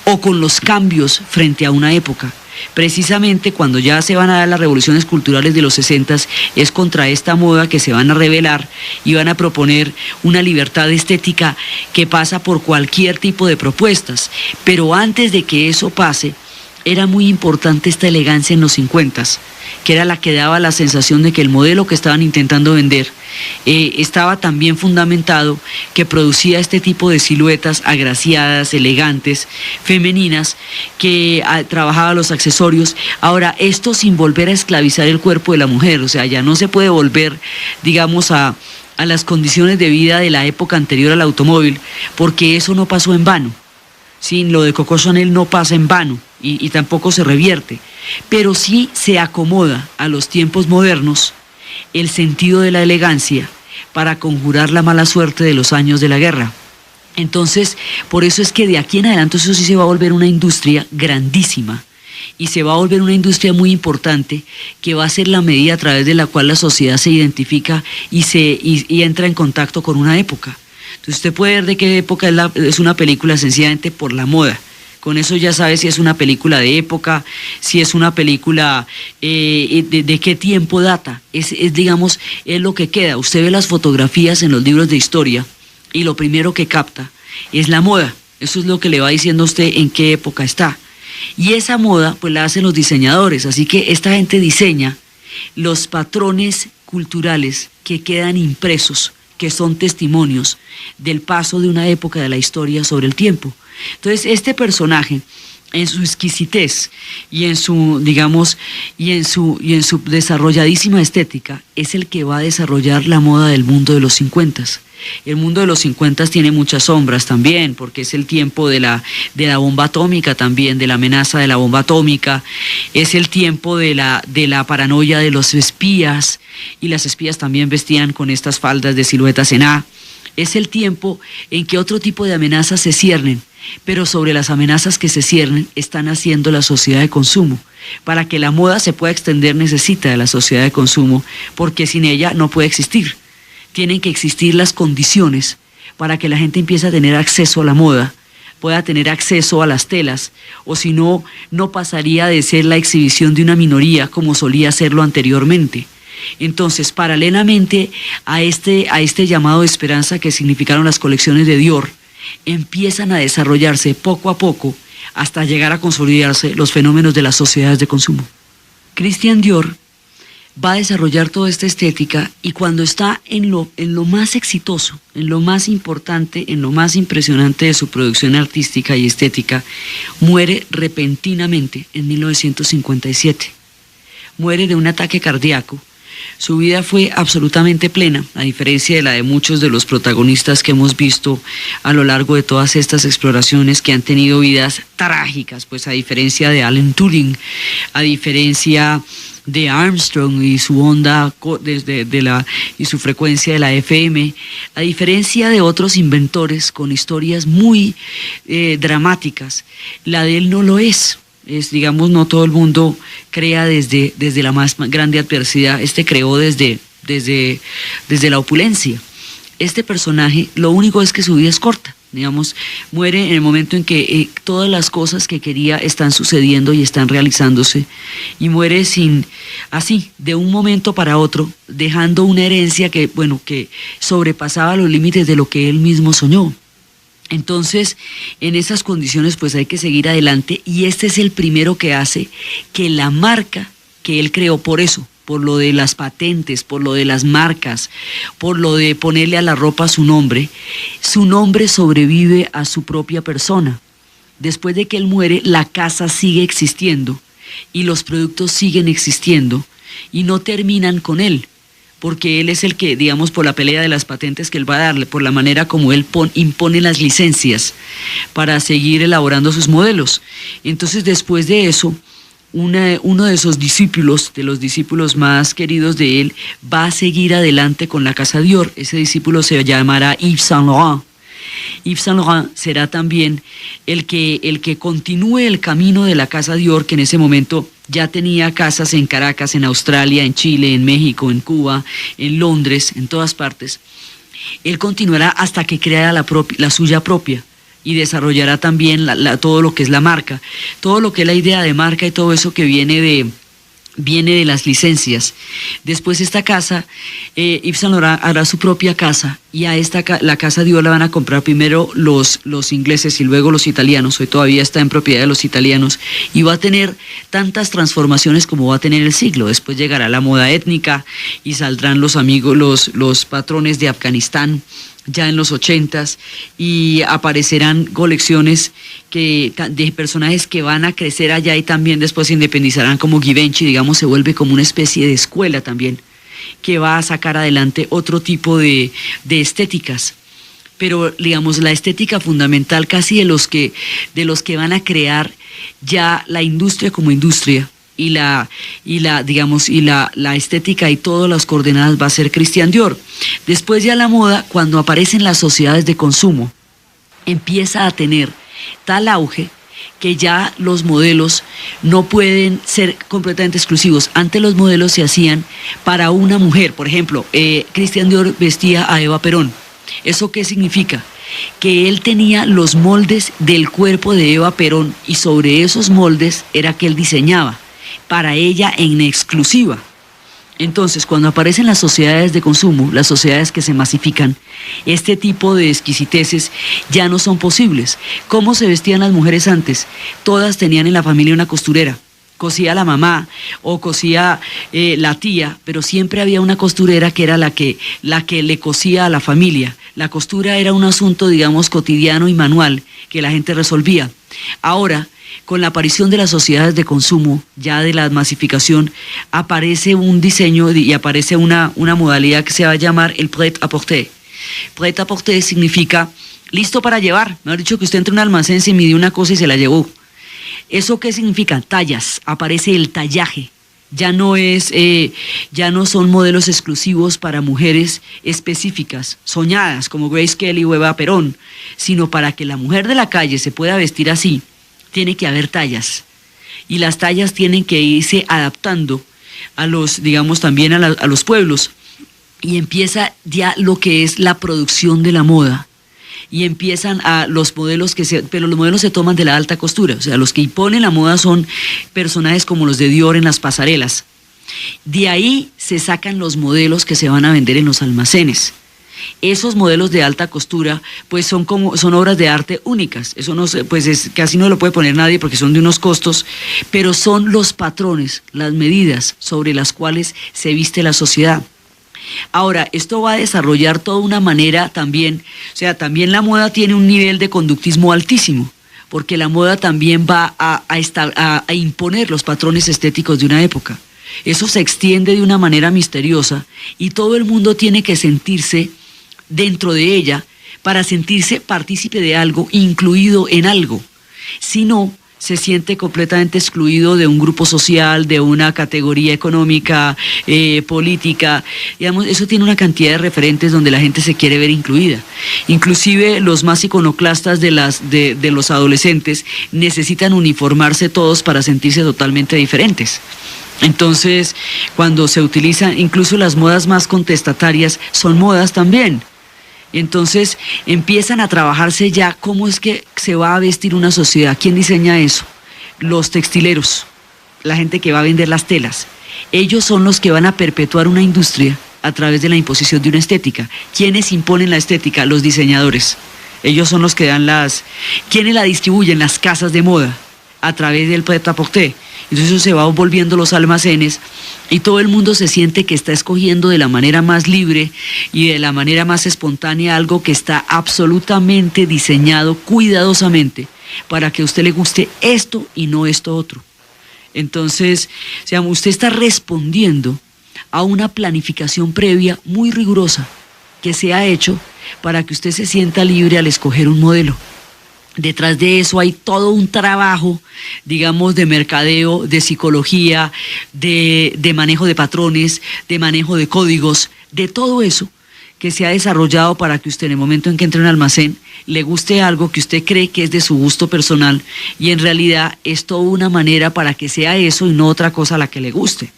o con los cambios frente a una época. Precisamente cuando ya se van a dar las revoluciones culturales de los 60s, es contra esta moda que se van a rebelar y van a proponer una libertad estética que pasa por cualquier tipo de propuestas. Pero antes de que eso pase, era muy importante esta elegancia en los 50s, que era la que daba la sensación de que el modelo que estaban intentando vender estaba tan bien fundamentado, que producía este tipo de siluetas agraciadas, elegantes, femeninas, que trabajaba los accesorios. Ahora, esto sin volver a esclavizar el cuerpo de la mujer, o sea, ya no se puede volver, digamos, a las condiciones de vida de la época anterior al automóvil, porque eso no pasó en vano. Sí, lo de Coco Chanel no pasa en vano y tampoco se revierte, pero sí se acomoda a los tiempos modernos el sentido de la elegancia para conjurar la mala suerte de los años de la guerra. Entonces, por eso es que de aquí en adelante eso sí se va a volver una industria grandísima, y se va a volver una industria muy importante, que va a ser la medida a través de la cual la sociedad se identifica y entra en contacto con una época. Entonces usted puede ver de qué época es una película sencillamente por la moda. Con eso ya sabe si es una película de época, si es una película de qué tiempo data. Digamos, es lo que queda. Usted ve las fotografías en los libros de historia y lo primero que capta es la moda. Eso es lo que le va diciendo a usted en qué época está. Y esa moda pues la hacen los diseñadores. Así que esta gente diseña los patrones culturales que quedan impresos, que son testimonios del paso de una época de la historia sobre el tiempo. Entonces, este personaje, en su exquisitez y en su, digamos, y en su desarrolladísima estética, es el que va a desarrollar la moda del mundo de los 50s. El mundo de los 50s tiene muchas sombras también, porque es el tiempo de la bomba atómica también, de la amenaza de la bomba atómica, es el tiempo de la paranoia de los espías, y las espías también vestían con estas faldas de siluetas en A. Es el tiempo en que otro tipo de amenazas se ciernen, pero sobre las amenazas que se ciernen están haciendo la sociedad de consumo. Para que la moda se pueda extender necesita de la sociedad de consumo, porque sin ella no puede existir. Tienen que existir las condiciones para que la gente empiece a tener acceso a la moda, pueda tener acceso a las telas, o si no, no pasaría de ser la exhibición de una minoría como solía serlo anteriormente. Entonces, paralelamente a este llamado de esperanza que significaron las colecciones de Dior, empiezan a desarrollarse poco a poco hasta llegar a consolidarse los fenómenos de las sociedades de consumo. Christian Dior va a desarrollar toda esta estética, y cuando está en lo más exitoso, en lo más importante, en lo más impresionante de su producción artística y estética, muere repentinamente en 1957. Muere de un ataque cardíaco Su vida fue absolutamente plena, a diferencia de la de muchos de los protagonistas que hemos visto a lo largo de todas estas exploraciones, que han tenido vidas trágicas, pues a diferencia de Alan Turing, a diferencia de Armstrong y su onda y su frecuencia de la FM, a diferencia de otros inventores con historias muy dramáticas, la de él no lo es. Digamos, no todo el mundo crea desde la más grande adversidad. Creó desde la opulencia. Este personaje, lo único es que su vida es corta. Digamos, muere en el momento en que todas las cosas que quería están sucediendo y están realizándose, y muere así, de un momento para otro, dejando una herencia que sobrepasaba los límites de lo que él mismo soñó. Entonces, en esas condiciones, pues hay que seguir adelante, y este es el primero que hace que la marca que él creó, por lo de las patentes, por lo de las marcas, por lo de ponerle a la ropa su nombre sobrevive a su propia persona. Después de que él muere, la casa sigue existiendo y los productos siguen existiendo y no terminan con él, porque él es el que, digamos, por la pelea de las patentes que él va a darle, por la manera como él impone las licencias para seguir elaborando sus modelos. Entonces, después de eso, uno de sus discípulos, de los discípulos más queridos de él, va a seguir adelante con la casa Dior. Ese discípulo se llamará Yves Saint Laurent. Yves Saint Laurent será también el que continúe el camino de la casa Dior, que en ese momento ya tenía casas en Caracas, en Australia, en Chile, en México, en Cuba, en Londres, en todas partes. Él continuará hasta que crea la suya propia, y desarrollará también todo lo que es la marca, todo lo que es la idea de marca y todo eso que viene de las licencias. Después esta casa, Yves Saint Laurent hará su propia casa, y a la casa Dior la van a comprar primero los ingleses y luego los italianos. Hoy todavía está en propiedad de los italianos, y va a tener tantas transformaciones como va a tener el siglo. Después llegará la moda étnica y saldrán los patrones de Afganistán ya en los 80s, y aparecerán colecciones de personajes que van a crecer allá y también después se independizarán, como Givenchy. Digamos, se vuelve como una especie de escuela también, que va a sacar adelante otro tipo de estéticas. Pero, digamos, la estética fundamental casi de los que van a crear ya la industria como industria, y la estética y todas las coordenadas va a ser Christian Dior. Después ya la moda, cuando aparecen las sociedades de consumo, empieza a tener tal auge que ya los modelos no pueden ser completamente exclusivos. Antes los modelos se hacían para una mujer. Por ejemplo, Christian Dior vestía a Eva Perón. ¿Eso qué significa? Que él tenía los moldes del cuerpo de Eva Perón, y sobre esos moldes era que él diseñaba para ella en exclusiva. Entonces, cuando aparecen las sociedades de consumo, las sociedades que se masifican, este tipo de exquisiteces ya no son posibles. ¿Cómo se vestían las mujeres antes? Todas tenían en la familia una costurera. Cosía la mamá o cosía la tía, pero siempre había una costurera que era la que le cosía a la familia. La costura era un asunto, digamos, cotidiano y manual que la gente resolvía. Ahora, con la aparición de las sociedades de consumo, ya de la masificación, aparece un diseño y aparece una modalidad que se va a llamar el prêt-à-porter. Prêt-à-porter significa listo para llevar. Me ha dicho que usted entra en un almacén, se midió una cosa y se la llevó. ¿Eso qué significa? Tallas. Aparece el tallaje. Ya no son modelos exclusivos para mujeres específicas, soñadas, como Grace Kelly o Eva Perón, sino para que la mujer de la calle se pueda vestir así, tiene que haber tallas, y las tallas tienen que irse adaptando a también a los pueblos, y empieza ya lo que es la producción de la moda, y empiezan a los modelos pero los modelos se toman de la alta costura, o sea, los que imponen la moda son personajes como los de Dior en las pasarelas. De ahí se sacan los modelos que se van a vender en los almacenes. Esos modelos de alta costura pues son obras de arte únicas. Eso casi no lo puede poner nadie porque son de unos costos, pero son los patrones, las medidas sobre las cuales se viste la sociedad. Ahora, esto va a desarrollar toda una manera también, o sea, también la moda tiene un nivel de conductismo altísimo, porque la moda también va a imponer los patrones estéticos de una época. Eso se extiende de una manera misteriosa y todo el mundo tiene que sentirse dentro de ella para sentirse partícipe de algo, incluido en algo. Si no, se siente completamente excluido de un grupo social, de una categoría económica, política. Digamos, eso tiene una cantidad de referentes donde la gente se quiere ver incluida. Inclusive los más iconoclastas de los adolescentes necesitan uniformarse todos para sentirse totalmente diferentes. Entonces, cuando se utilizan, incluso las modas más contestatarias son modas también. Entonces empiezan a trabajarse ya cómo es que se va a vestir una sociedad. ¿Quién diseña eso? Los textileros, la gente que va a vender las telas. Ellos son los que van a perpetuar una industria a través de la imposición de una estética. ¿Quiénes imponen la estética? Los diseñadores. Ellos son los que dan ¿quiénes la distribuyen? Las casas de moda a través del prêt-à-porter. Entonces eso se va volviendo los almacenes y todo el mundo se siente que está escogiendo de la manera más libre y de la manera más espontánea algo que está absolutamente diseñado cuidadosamente para que a usted le guste esto y no esto otro. Entonces, usted está respondiendo a una planificación previa muy rigurosa que se ha hecho para que usted se sienta libre al escoger un modelo. Detrás de eso hay todo un trabajo, digamos, de mercadeo, de psicología, de manejo de patrones, de manejo de códigos, de todo eso que se ha desarrollado para que usted en el momento en que entre en un almacén le guste algo que usted cree que es de su gusto personal y en realidad es toda una manera para que sea eso y no otra cosa a la que le guste.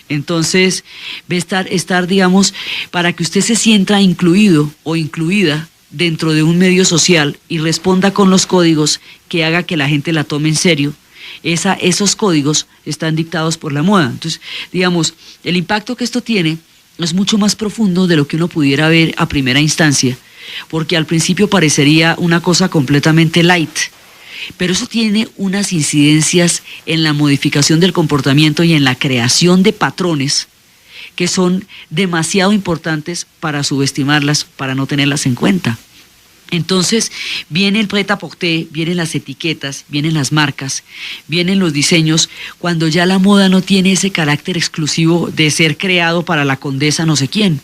Entonces, estar, digamos, para que usted se sienta incluido o incluida dentro de un medio social y responda con los códigos que haga que la gente la tome en serio. Esos códigos están dictados por la moda. Entonces, digamos, el impacto que esto tiene es mucho más profundo de lo que uno pudiera ver a primera instancia, porque al principio parecería una cosa completamente light, pero eso tiene unas incidencias en la modificación del comportamiento y en la creación de patrones que son demasiado importantes para subestimarlas, para no tenerlas en cuenta. Entonces viene el prêt-à-porter, vienen las etiquetas, vienen las marcas, vienen los diseños, cuando ya la moda no tiene ese carácter exclusivo de ser creado para la condesa no sé quién.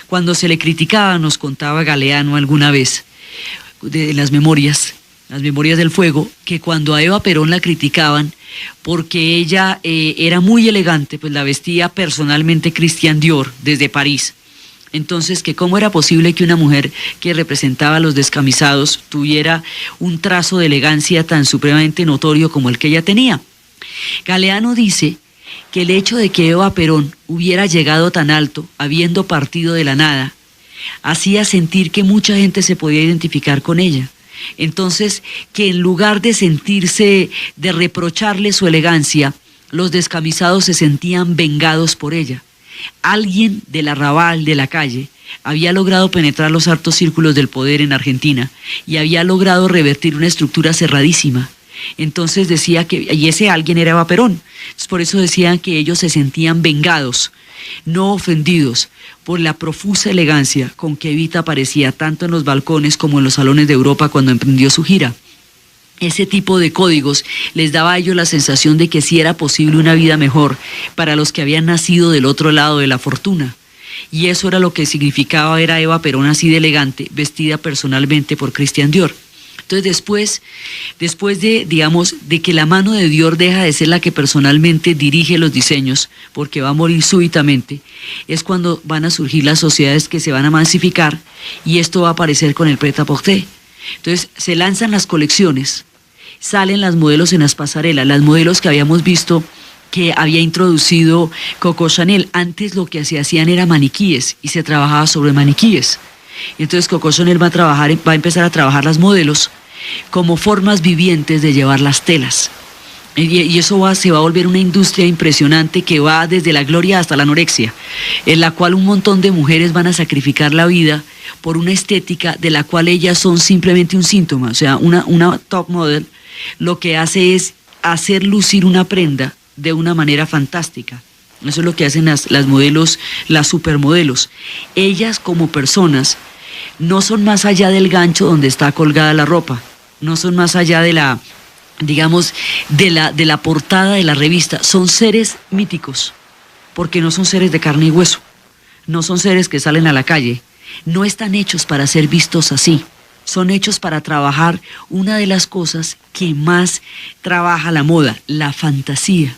Cuando se le criticaba, nos contaba Galeano alguna vez, de las memorias del fuego, que cuando a Eva Perón la criticaban porque ella era muy elegante, pues la vestía personalmente Christian Dior desde París. Entonces, que cómo era posible que una mujer que representaba a los descamisados tuviera un trazo de elegancia tan supremamente notorio como el que ella tenía. Galeano dice que el hecho de que Eva Perón hubiera llegado tan alto, habiendo partido de la nada, hacía sentir que mucha gente se podía identificar con ella. Entonces, que en lugar de sentirse, de reprocharle su elegancia, los descamisados se sentían vengados por ella. Alguien del arrabal, de la calle, había logrado penetrar los altos círculos del poder en Argentina y había logrado revertir una estructura cerradísima. Entonces decía y ese alguien era Eva Perón. Entonces, por eso decían que ellos se sentían vengados, no ofendidos, por la profusa elegancia con que Evita aparecía tanto en los balcones como en los salones de Europa cuando emprendió su gira. Ese tipo de códigos les daba a ellos la sensación de que sí era posible una vida mejor para los que habían nacido del otro lado de la fortuna. Y eso era lo que significaba ver a Eva Perón así de elegante, vestida personalmente por Christian Dior. Entonces después de, digamos, de que la mano de Dior deja de ser la que personalmente dirige los diseños, porque va a morir súbitamente, es cuando van a surgir las sociedades que se van a masificar y esto va a aparecer con el prêt-à-porter. Entonces se lanzan las colecciones, salen las modelos en las pasarelas, las modelos que habíamos visto que había introducido Coco Chanel. Antes lo que se hacían era maniquíes y se trabajaba sobre maniquíes. Entonces Coco Chanel va a empezar a trabajar las modelos como formas vivientes de llevar las telas. Y eso se va a volver una industria impresionante que va desde la gloria hasta la anorexia, en la cual un montón de mujeres van a sacrificar la vida por una estética de la cual ellas son simplemente un síntoma. O sea, una top model lo que hace es hacer lucir una prenda de una manera fantástica. Eso es lo que hacen las modelos, las supermodelos. Ellas como personas no son más allá del gancho donde está colgada la ropa, no son más allá de la, digamos, de la portada de la revista, son seres míticos. porque no son seres de carne y hueso, no son seres que salen a la calle, no están hechos para ser vistos así, son hechos para trabajar una de las cosas que más trabaja la moda, la fantasía.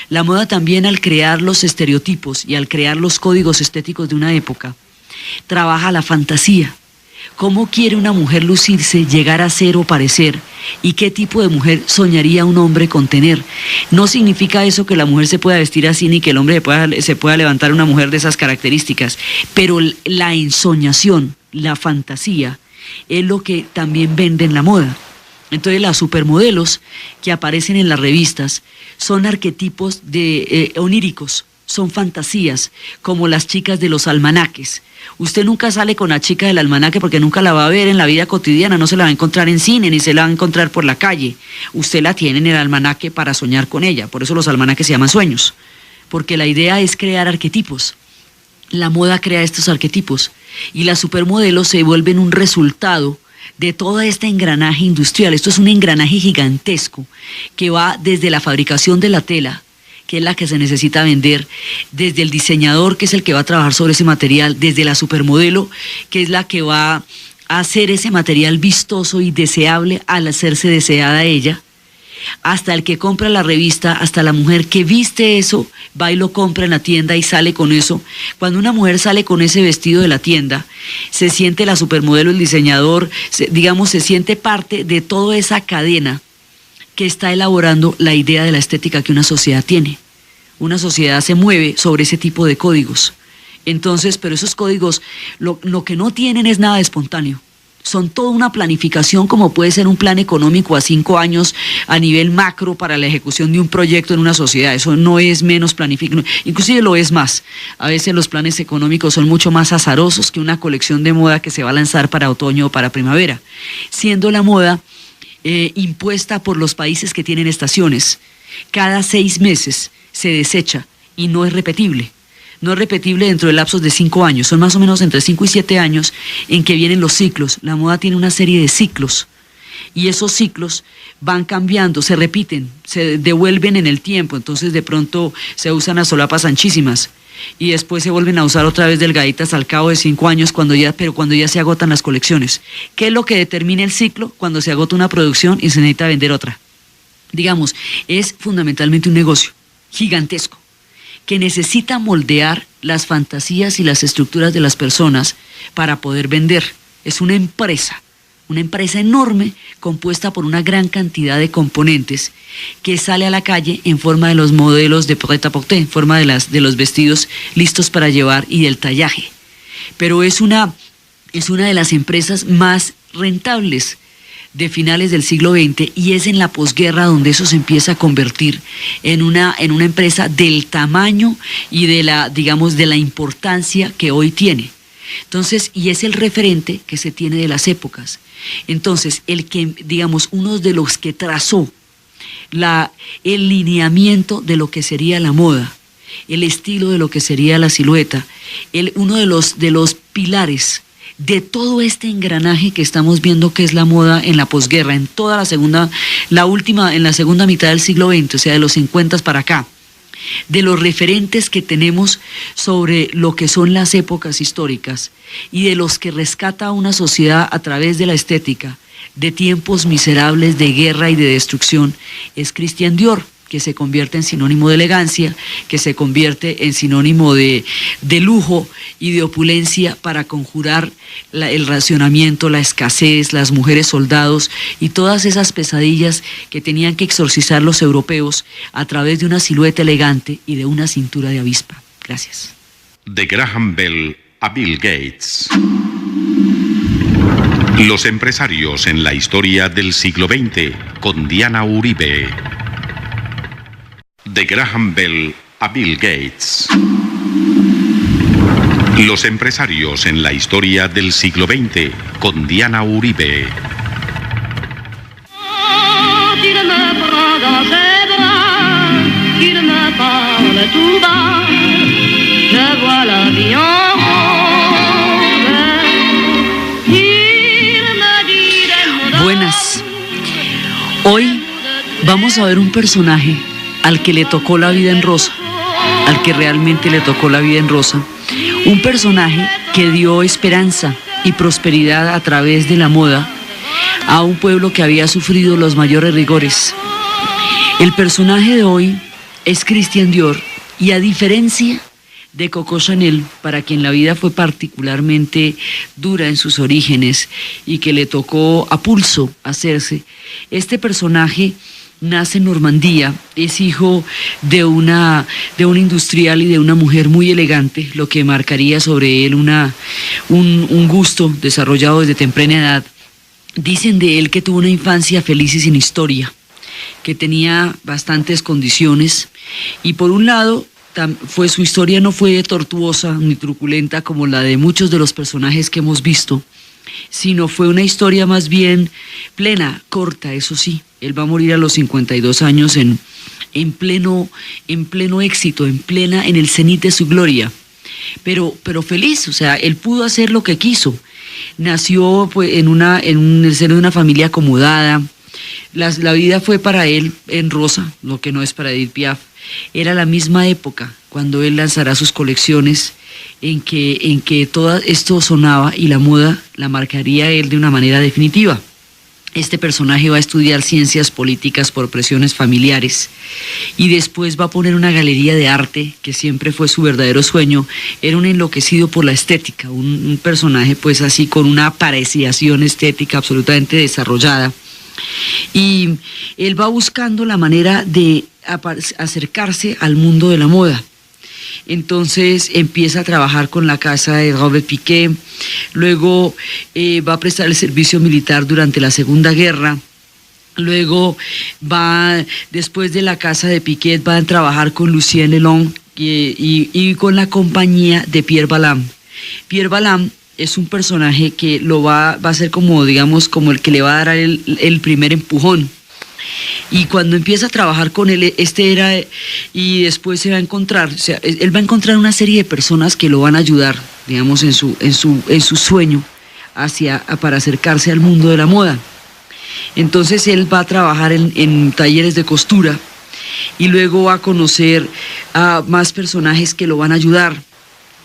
La moda también, al crear los estereotipos y al crear los códigos estéticos de una época, trabaja la fantasía. ¿Cómo quiere una mujer lucirse, llegar a ser o parecer? ¿Y qué tipo de mujer soñaría un hombre con tener? No significa eso que la mujer se pueda vestir así, ni que el hombre se pueda levantar una mujer de esas características, pero la ensoñación, la fantasía, es lo que también vende en la moda. Entonces las supermodelos que aparecen en las revistas son arquetipos oníricos, son fantasías, como las chicas de los almanaques. Usted nunca sale con la chica del almanaque porque nunca la va a ver en la vida cotidiana, no se la va a encontrar en cine, ni se la va a encontrar por la calle. Usted la tiene en el almanaque para soñar con ella, por eso los almanaques se llaman sueños, porque la idea es crear arquetipos. La moda crea estos arquetipos y las supermodelos se vuelven un resultado de todo este engranaje industrial. Esto es un engranaje gigantesco que va desde la fabricación de la tela, que es la que se necesita vender, desde el diseñador, que es el que va a trabajar sobre ese material, desde la supermodelo, que es la que va a hacer ese material vistoso y deseable al hacerse deseada ella, hasta el que compra la revista, hasta la mujer que viste eso, va y lo compra en la tienda y sale con eso. Cuando una mujer sale con ese vestido de la tienda, se siente la supermodelo, el diseñador, se siente parte de toda esa cadena que está elaborando la idea de la estética que una sociedad tiene. Una sociedad se mueve sobre ese tipo de códigos. Entonces, pero esos códigos, lo que no tienen es nada de espontáneo. Son toda una planificación, como puede ser un plan económico a 5 años a nivel macro para la ejecución de un proyecto en una sociedad. Eso no es menos planificado, inclusive lo es más. A veces los planes económicos son mucho más azarosos que una colección de moda que se va a lanzar para otoño o para primavera, siendo la moda impuesta por los países que tienen estaciones. Cada 6 meses se desecha y no es repetible. No es repetible dentro de lapsos de 5 años, son más o menos entre 5 y 7 años en que vienen los ciclos. La moda tiene una serie de ciclos y esos ciclos van cambiando, se repiten, se devuelven en el tiempo, entonces de pronto se usan a solapas anchísimas y después se vuelven a usar otra vez delgaditas al cabo de 5 años, cuando ya se agotan las colecciones. ¿Qué es lo que determina el ciclo? Cuando se agota una producción y se necesita vender otra. Digamos, es fundamentalmente un negocio gigantesco que necesita moldear las fantasías y las estructuras de las personas para poder vender. Es una empresa enorme compuesta por una gran cantidad de componentes que sale a la calle en forma de los modelos de prêt-à-porter, en forma de los vestidos listos para llevar y del tallaje. Pero es una de las empresas más rentables de finales del siglo XX y es en la posguerra donde eso se empieza a convertir en una empresa del tamaño y de la importancia que hoy tiene. Entonces, y es el referente que se tiene de las épocas. Entonces, uno de los que trazó el lineamiento de lo que sería la moda, el estilo de lo que sería la silueta, uno de los pilares de todo este engranaje que estamos viendo que es la moda en la posguerra, en toda en la segunda mitad del siglo XX, o sea, de los 50 para acá, de los referentes que tenemos sobre lo que son las épocas históricas y de los que rescata una sociedad a través de la estética de tiempos miserables de guerra y de destrucción, es Christian Dior, que se convierte en sinónimo de elegancia, que se convierte en sinónimo de lujo y de opulencia para conjurar el racionamiento, la escasez, las mujeres soldados y todas esas pesadillas que tenían que exorcizar los europeos a través de una silueta elegante y de una cintura de avispa. Gracias. De Graham Bell a Bill Gates. Los empresarios en la historia del siglo XX, con Diana Uribe. De Graham Bell a Bill Gates. Los empresarios en la historia del siglo XX, con Diana Uribe. Buenas. Hoy vamos a ver un personaje al que le tocó la vida en rosa, al que realmente le tocó la vida en rosa, un personaje que dio esperanza y prosperidad a través de la moda a un pueblo que había sufrido los mayores rigores. El personaje de hoy es Christian Dior, y a diferencia de Coco Chanel, para quien la vida fue particularmente dura en sus orígenes y que le tocó a pulso hacerse, este personaje nace en Normandía, es hijo de un industrial y de una mujer muy elegante, lo que marcaría sobre él un gusto desarrollado desde temprana edad. Dicen de él que tuvo una infancia feliz y sin historia, que tenía bastantes condiciones, y por un lado su historia no fue tortuosa ni truculenta como la de muchos de los personajes que hemos visto, sino fue una historia más bien plena, corta, eso sí. Él va a morir a los 52 años en pleno éxito, en el cenit de su gloria, pero feliz. O sea, él pudo hacer lo que quiso. Nació pues, en el seno de una familia acomodada. La vida fue para él en rosa, lo que no es para Edith Piaf. Era la misma época cuando él lanzará sus colecciones en que todo esto sonaba, y la moda la marcaría él de una manera definitiva. Este personaje va a estudiar ciencias políticas por presiones familiares, y después va a poner una galería de arte, que siempre fue su verdadero sueño. Era un enloquecido por la estética, un personaje pues así con una apreciación estética absolutamente desarrollada. Y él va buscando la manera de acercarse al mundo de la moda. Entonces empieza a trabajar con la casa de Robert Piguet, luego va a prestar el servicio militar durante la Segunda Guerra, luego después de la casa de Piguet, va a trabajar con Lucien Lelong y con la compañía de Pierre Balmain. Pierre Balmain es un personaje que lo va a ser como, digamos, como el que le va a dar el primer empujón. Y cuando empieza a trabajar con él, y después se va a encontrar, o sea, él va a encontrar una serie de personas que lo van a ayudar, digamos, en su sueño para acercarse al mundo de la moda. Entonces él va a trabajar en talleres de costura, y luego va a conocer a más personajes que lo van a ayudar.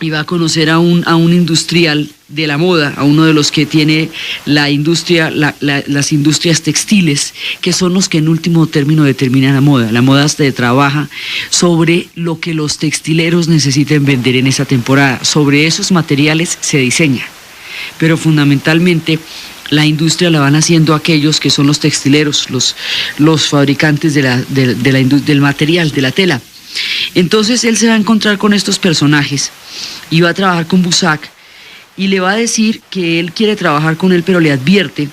Y va a conocer a un industrial de la moda, a uno de los que tiene la industria, las industrias textiles, que son los que en último término determinan la moda. La moda se trabaja sobre lo que los textileros necesiten vender en esa temporada. Sobre esos materiales se diseña, pero fundamentalmente la industria la van haciendo aquellos que son los textileros, los fabricantes del material, de la tela. Entonces él se va a encontrar con estos personajes y va a trabajar con Bussac, y le va a decir que él quiere trabajar con él, pero le advierte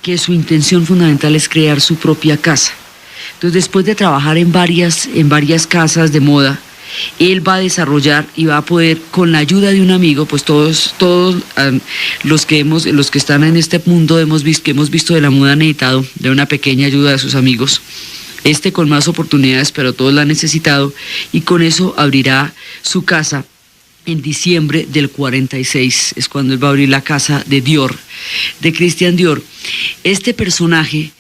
que su intención fundamental es crear su propia casa. Entonces, después de trabajar en varias casas de moda, él va a desarrollar y va a poder, con la ayuda de un amigo, pues todos los que están en este mundo que hemos visto de la moda han necesitado de una pequeña ayuda de sus amigos. Con más oportunidades, pero todos la han necesitado, y con eso abrirá su casa en diciembre del 46, es cuando él va a abrir la casa de Dior, de Christian Dior. Este personaje,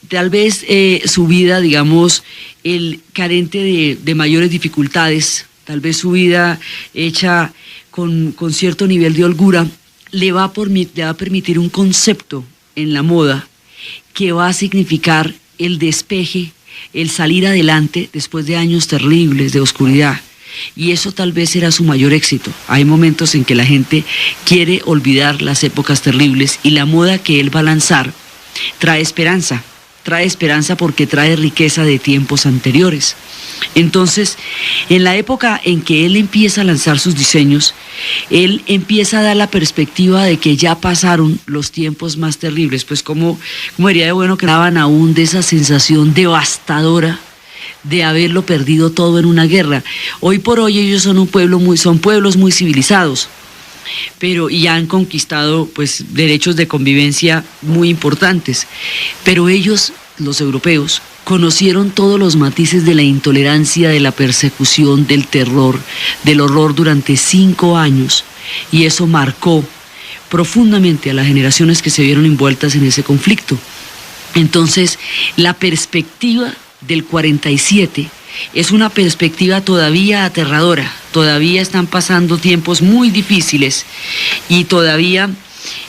tal vez su vida, digamos, el carente de mayores dificultades, tal vez su vida hecha con cierto nivel de holgura, le va a permitir un concepto en la moda que va a significar el despeje, el salir adelante después de años terribles de oscuridad. Y eso tal vez será su mayor éxito. Hay momentos en que la gente quiere olvidar las épocas terribles, y la moda que él va a lanzar trae esperanza porque trae riqueza de tiempos anteriores. Entonces, en la época en que él empieza a lanzar sus diseños, él empieza a dar la perspectiva de que ya pasaron los tiempos más terribles, pues como sería de bueno que daban aún de esa sensación devastadora de haberlo perdido todo en una guerra. Hoy por hoy ellos son pueblos muy civilizados, y han conquistado pues derechos de convivencia muy importantes, pero ellos, los europeos, conocieron todos los matices de la intolerancia, de la persecución, del terror, del horror durante 5 años, y eso marcó profundamente a las generaciones que se vieron envueltas en ese conflicto. Entonces, la perspectiva del 47 es una perspectiva todavía aterradora, todavía están pasando tiempos muy difíciles y todavía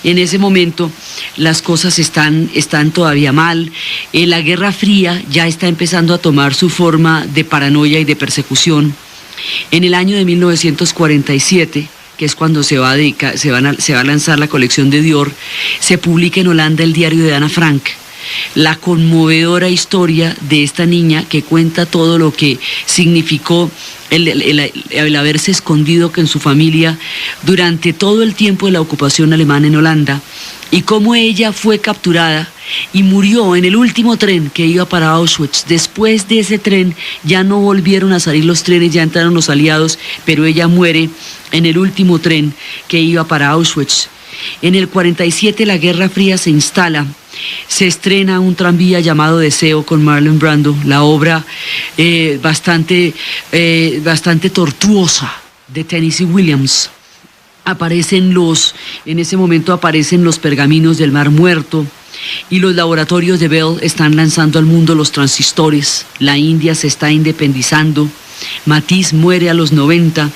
en ese momento las cosas están todavía mal. La Guerra Fría ya está empezando a tomar su forma de paranoia y de persecución. En el año de 1947, que es cuando se va a lanzar la colección de Dior, se publica en Holanda el diario de Ana Frank, la conmovedora historia de esta niña que cuenta todo lo que significó el haberse escondido en su familia durante todo el tiempo de la ocupación alemana en Holanda, y cómo ella fue capturada y murió en el último tren que iba para Auschwitz. Después de ese tren ya no volvieron a salir los trenes, ya entraron los aliados, pero ella muere en el último tren que iba para Auschwitz. En el 47 la Guerra Fría se instala. Se estrena un tranvía llamado Deseo con Marlon Brando, la obra bastante tortuosa de Tennessee Williams. En ese momento aparecen los pergaminos del Mar Muerto y los laboratorios de Bell están lanzando al mundo los transistores. La India se está independizando. Matisse muere a los 90.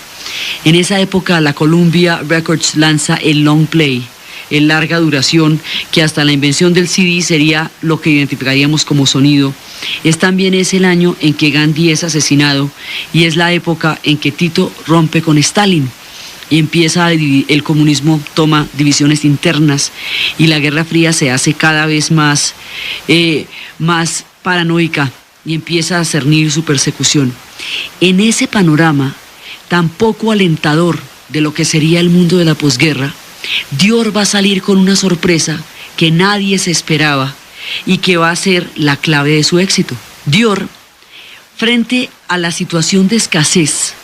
En esa época la Columbia Records lanza el long play, el larga duración, que hasta la invención del CD sería lo que identificaríamos como sonido. También es el año en que Gandhi es asesinado y es la época en que Tito rompe con Stalin y empieza el comunismo toma divisiones internas y la Guerra Fría se hace cada vez más paranoica y empieza a cernir su persecución. En ese panorama tan poco alentador de lo que sería el mundo de la posguerra, Dior va a salir con una sorpresa que nadie se esperaba y que va a ser la clave de su éxito. Dior, frente a la situación de escasez,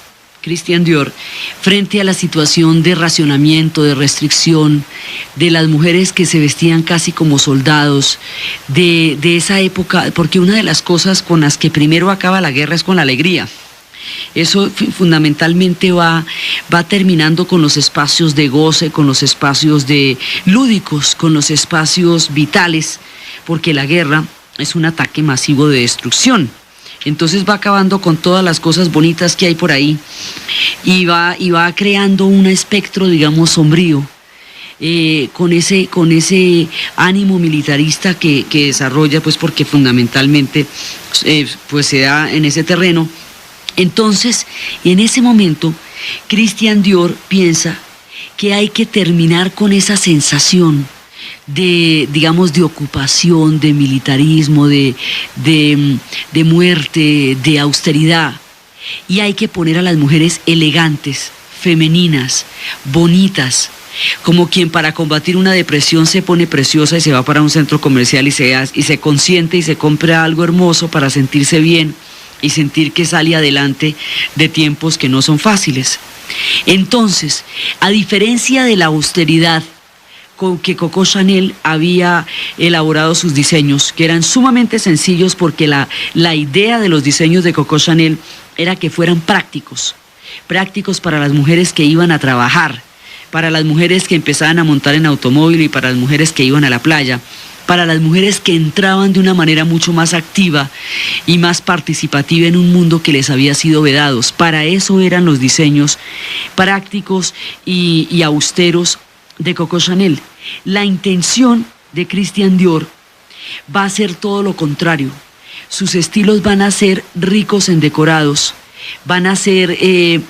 Christian Dior, frente a la situación de racionamiento, de restricción, de las mujeres que se vestían casi como soldados, de esa época, porque una de las cosas con las que primero acaba la guerra es con la alegría. Eso fundamentalmente va terminando con los espacios de goce, con los espacios de lúdicos, con los espacios vitales, porque la guerra es un ataque masivo de destrucción. Entonces va acabando con todas las cosas bonitas que hay por ahí y va creando un espectro, digamos, sombrío, con ese ánimo militarista que desarrolla, pues porque fundamentalmente pues se da en ese terreno. Entonces, en ese momento, Christian Dior piensa que hay que terminar con esa sensación de, digamos, de ocupación, de militarismo, de muerte, de austeridad. Y hay que poner a las mujeres elegantes, femeninas, bonitas, como quien para combatir una depresión se pone preciosa y se va para un centro comercial y se consiente y se compra algo hermoso para sentirse bien y sentir que sale adelante de tiempos que no son fáciles. Entonces, a diferencia de la austeridad con que Coco Chanel había elaborado sus diseños, que eran sumamente sencillos porque la idea de los diseños de Coco Chanel era que fueran prácticos para las mujeres que iban a trabajar, para las mujeres que empezaban a montar en automóvil y para las mujeres que iban a la playa, para las mujeres que entraban de una manera mucho más activa y más participativa en un mundo que les había sido vedados. Para eso eran los diseños prácticos y austeros de Coco Chanel. La intención de Christian Dior va a ser todo lo contrario. Sus estilos van a ser ricos en decorados, van a ser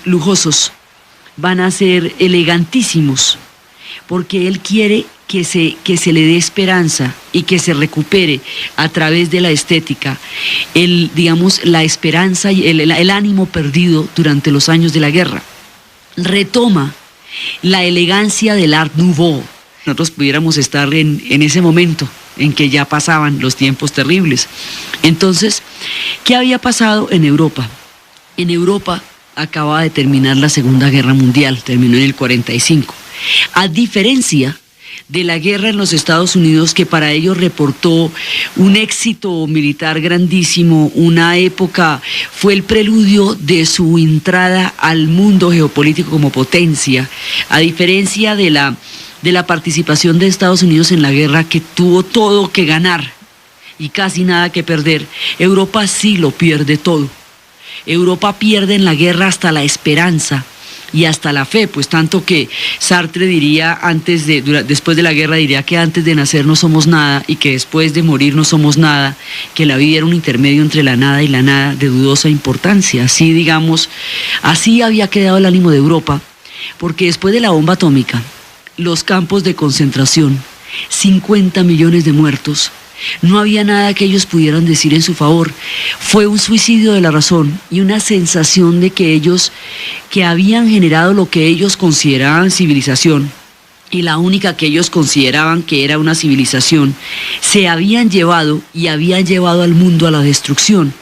lujosos, van a ser elegantísimos, porque él quiere que se le dé esperanza y que se recupere a través de la estética, la esperanza y el ánimo perdido durante los años de la guerra. Retoma la elegancia del Art Nouveau. Nosotros pudiéramos estar en ese momento en que ya pasaban los tiempos terribles. Entonces, ¿qué había pasado en Europa? En Europa acababa de terminar la Segunda Guerra Mundial, terminó en el 45. A diferencia de la guerra en los Estados Unidos, que para ellos reportó un éxito militar grandísimo, una época, fue el preludio de su entrada al mundo geopolítico como potencia, a diferencia de la participación de Estados Unidos en la guerra, que tuvo todo que ganar y casi nada que perder. Europa sí lo pierde todo. Europa pierde en la guerra hasta la esperanza y hasta la fe, pues tanto que Sartre diría después de la guerra diría que antes de nacer no somos nada y que después de morir no somos nada, que la vida era un intermedio entre la nada y la nada de dudosa importancia. Así, digamos, así había quedado el ánimo de Europa, porque después de la bomba atómica, los campos de concentración, 50 millones de muertos, no había nada que ellos pudieran decir en su favor. Fue un suicidio de la razón y una sensación de que ellos, que habían generado lo que ellos consideraban civilización, y la única que ellos consideraban que era una civilización, se habían llevado y habían llevado al mundo a la destrucción.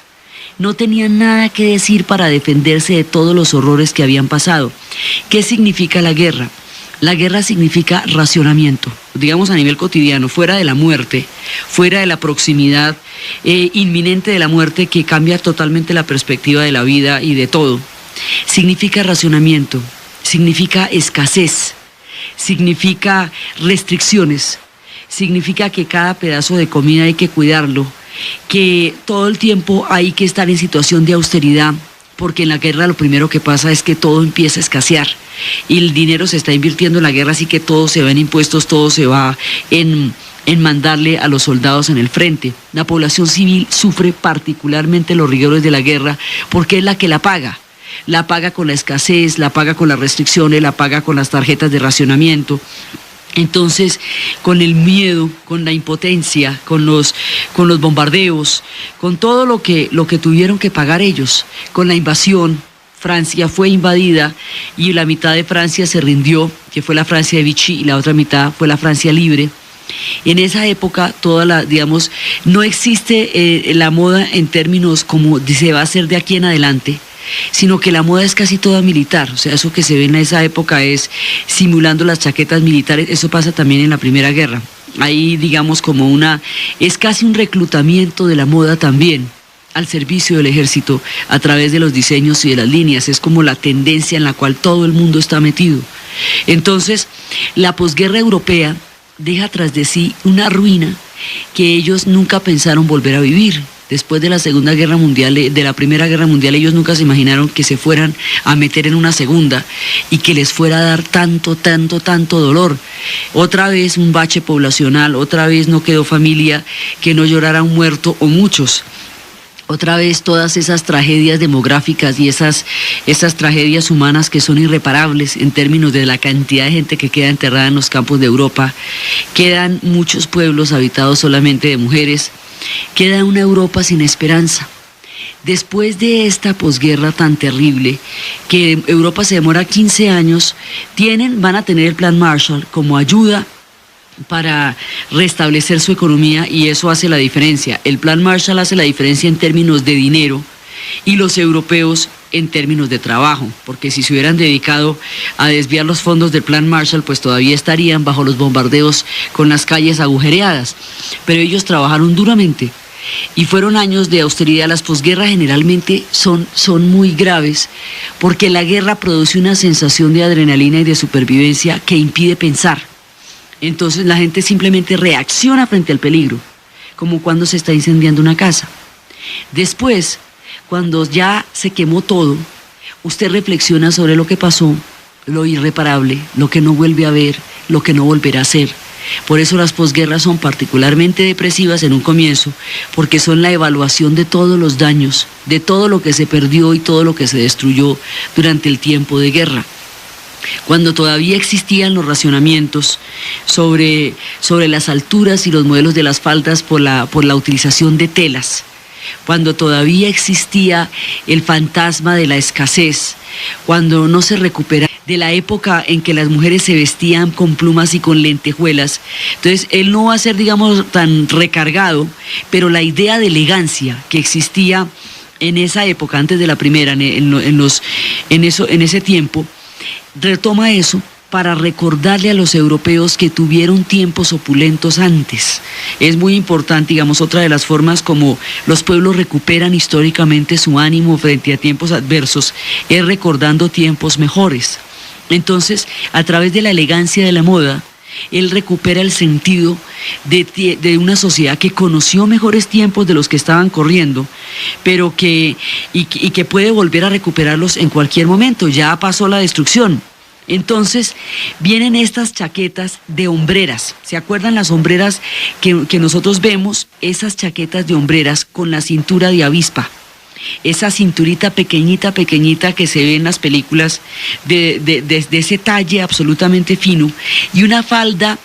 No tenían nada que decir para defenderse de todos los horrores que habían pasado. ¿Qué significa la guerra? La guerra significa racionamiento, digamos a nivel cotidiano, fuera de la muerte, fuera de la proximidad inminente de la muerte que cambia totalmente la perspectiva de la vida y de todo. Significa racionamiento, significa escasez, significa restricciones, significa que cada pedazo de comida hay que cuidarlo, que todo el tiempo hay que estar en situación de austeridad, porque en la guerra lo primero que pasa es que todo empieza a escasear y el dinero se está invirtiendo en la guerra, así que todo se va en impuestos, todo se va en mandarle a los soldados en el frente. La población civil sufre particularmente los rigores de la guerra porque es la que la paga. La paga con la escasez, la paga con las restricciones, la paga con las tarjetas de racionamiento. Entonces, con el miedo, con la impotencia, con los bombardeos, con todo lo que tuvieron que pagar ellos, con la invasión, Francia fue invadida y la mitad de Francia se rindió, que fue la Francia de Vichy, y la otra mitad fue la Francia libre. En esa época, no existe la moda en términos como se va a hacer de aquí en adelante, sino que la moda es casi toda militar. O sea, eso que se ve en esa época es simulando las chaquetas militares. Eso pasa también en la Primera Guerra. Ahí, digamos, es casi un reclutamiento de la moda también al servicio del ejército a través de los diseños y de las líneas. Es como la tendencia en la cual todo el mundo está metido. Entonces, la posguerra europea deja tras de sí una ruina que ellos nunca pensaron volver a vivir. Después de la Segunda Guerra Mundial, de la Primera Guerra Mundial, ellos nunca se imaginaron que se fueran a meter en una segunda y que les fuera a dar tanto dolor. Otra vez un bache poblacional, otra vez no quedó familia que no llorara un muerto o muchos. Otra vez todas esas tragedias demográficas y esas tragedias humanas que son irreparables en términos de la cantidad de gente que queda enterrada en los campos de Europa. Quedan muchos pueblos habitados solamente de mujeres. Queda una Europa sin esperanza. Después de esta posguerra tan terrible, que Europa se demora 15 años, van a tener el Plan Marshall como ayuda para restablecer su economía, y eso hace la diferencia. El Plan Marshall hace la diferencia en términos de dinero y los europeos en términos de trabajo, porque si se hubieran dedicado a desviar los fondos del Plan Marshall, pues todavía estarían bajo los bombardeos con las calles agujereadas. Pero ellos trabajaron duramente y fueron años de austeridad. Las posguerras generalmente son muy graves porque la guerra produce una sensación de adrenalina y de supervivencia que impide pensar. Entonces la gente simplemente reacciona frente al peligro, como cuando se está incendiando una casa. Después, cuando ya se quemó todo, usted reflexiona sobre lo que pasó, lo irreparable, lo que no vuelve a ver, lo que no volverá a ser. Por eso las posguerras son particularmente depresivas en un comienzo, porque son la evaluación de todos los daños, de todo lo que se perdió y todo lo que se destruyó durante el tiempo de guerra. Cuando todavía existían los racionamientos sobre las alturas y los modelos de las faldas por la utilización de telas, cuando todavía existía el fantasma de la escasez, cuando no se recupera de la época en que las mujeres se vestían con plumas y con lentejuelas. Entonces él no va a ser, digamos, tan recargado, pero la idea de elegancia que existía en esa época, antes de la primera, en ese tiempo, retoma eso para recordarle a los europeos que tuvieron tiempos opulentos antes. Es muy importante, digamos, otra de las formas como los pueblos recuperan históricamente su ánimo frente a tiempos adversos es recordando tiempos mejores. Entonces, a través de la elegancia de la moda, él recupera el sentido de una sociedad que conoció mejores tiempos de los que estaban corriendo, pero que puede volver a recuperarlos en cualquier momento. Ya pasó la destrucción. Entonces vienen estas chaquetas de hombreras. ¿Se acuerdan las hombreras que nosotros vemos? Esas chaquetas de hombreras con la cintura de avispa. Esa cinturita pequeñita, pequeñita que se ve en las películas de ese talle absolutamente fino, y una falda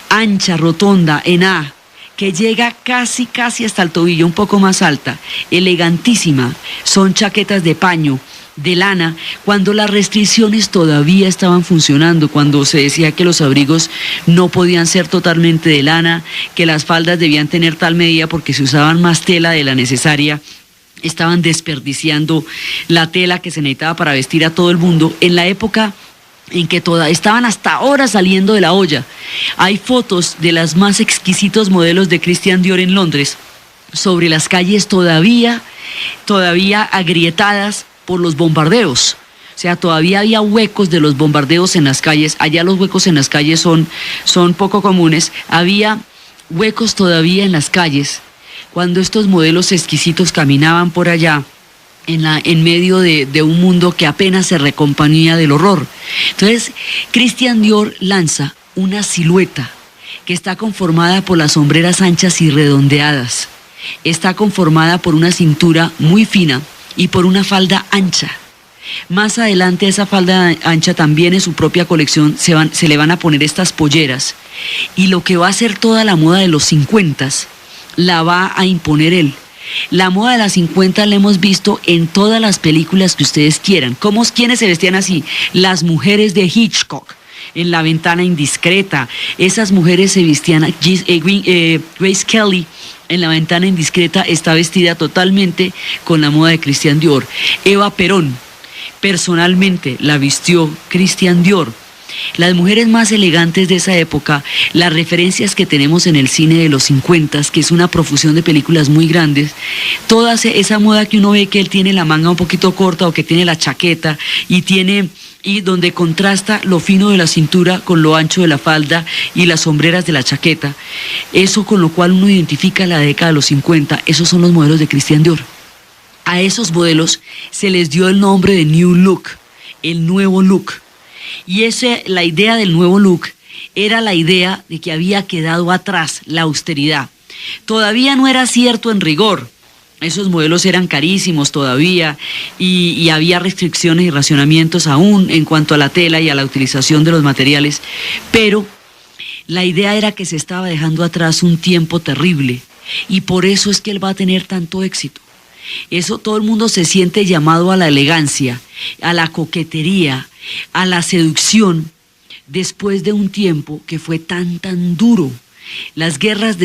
ancha, rotonda, en A, que llega casi hasta el tobillo, un poco más alta, elegantísima. Son chaquetas de paño, de lana, cuando las restricciones todavía estaban funcionando, cuando se decía que los abrigos no podían ser totalmente de lana, que las faldas debían tener tal medida porque se usaban más tela de la necesaria. Estaban desperdiciando la tela que se necesitaba para vestir a todo el mundo, en la época en que estaban hasta ahora saliendo de la olla. Hay fotos de las más exquisitos modelos de Christian Dior en Londres, sobre las calles todavía agrietadas por los bombardeos. O sea, todavía había huecos de los bombardeos en las calles. Allá los huecos en las calles son poco comunes. Había huecos todavía en las calles cuando estos modelos exquisitos caminaban por allá en medio de un mundo que apenas se recomponía del horror. Entonces, Christian Dior lanza una silueta que está conformada por las hombreras anchas y redondeadas. Está conformada por una cintura muy fina y por una falda ancha. Más adelante, esa falda ancha también en su propia colección se le van a poner estas polleras, y lo que va a ser toda la moda de los 50s la va a imponer él. La moda de las 50 la hemos visto en todas las películas que ustedes quieran. ¿Quiénes se vestían así? Las mujeres de Hitchcock, en La ventana indiscreta. Esas mujeres se vestían. Grace Kelly, en La ventana indiscreta, está vestida totalmente con la moda de Christian Dior. Eva Perón, personalmente, la vistió Christian Dior. Las mujeres más elegantes de esa época, las referencias que tenemos en el cine de los 50, que es una profusión de películas muy grandes, toda esa moda que uno ve que él tiene la manga un poquito corta o que tiene la chaqueta y donde contrasta lo fino de la cintura con lo ancho de la falda y las sombreras de la chaqueta, eso con lo cual uno identifica la década de los 50, esos son los modelos de Christian Dior. A esos modelos se les dio el nombre de New Look, el nuevo look. Y la idea del nuevo look era la idea de que había quedado atrás la austeridad. Todavía no era cierto en rigor. Esos modelos eran carísimos todavía y había restricciones y racionamientos aún en cuanto a la tela y a la utilización de los materiales. Pero la idea era que se estaba dejando atrás un tiempo terrible, y por eso es que él va a tener tanto éxito. Eso, todo el mundo se siente llamado a la elegancia, a la coquetería, a la seducción, después de un tiempo que fue tan duro. Las guerras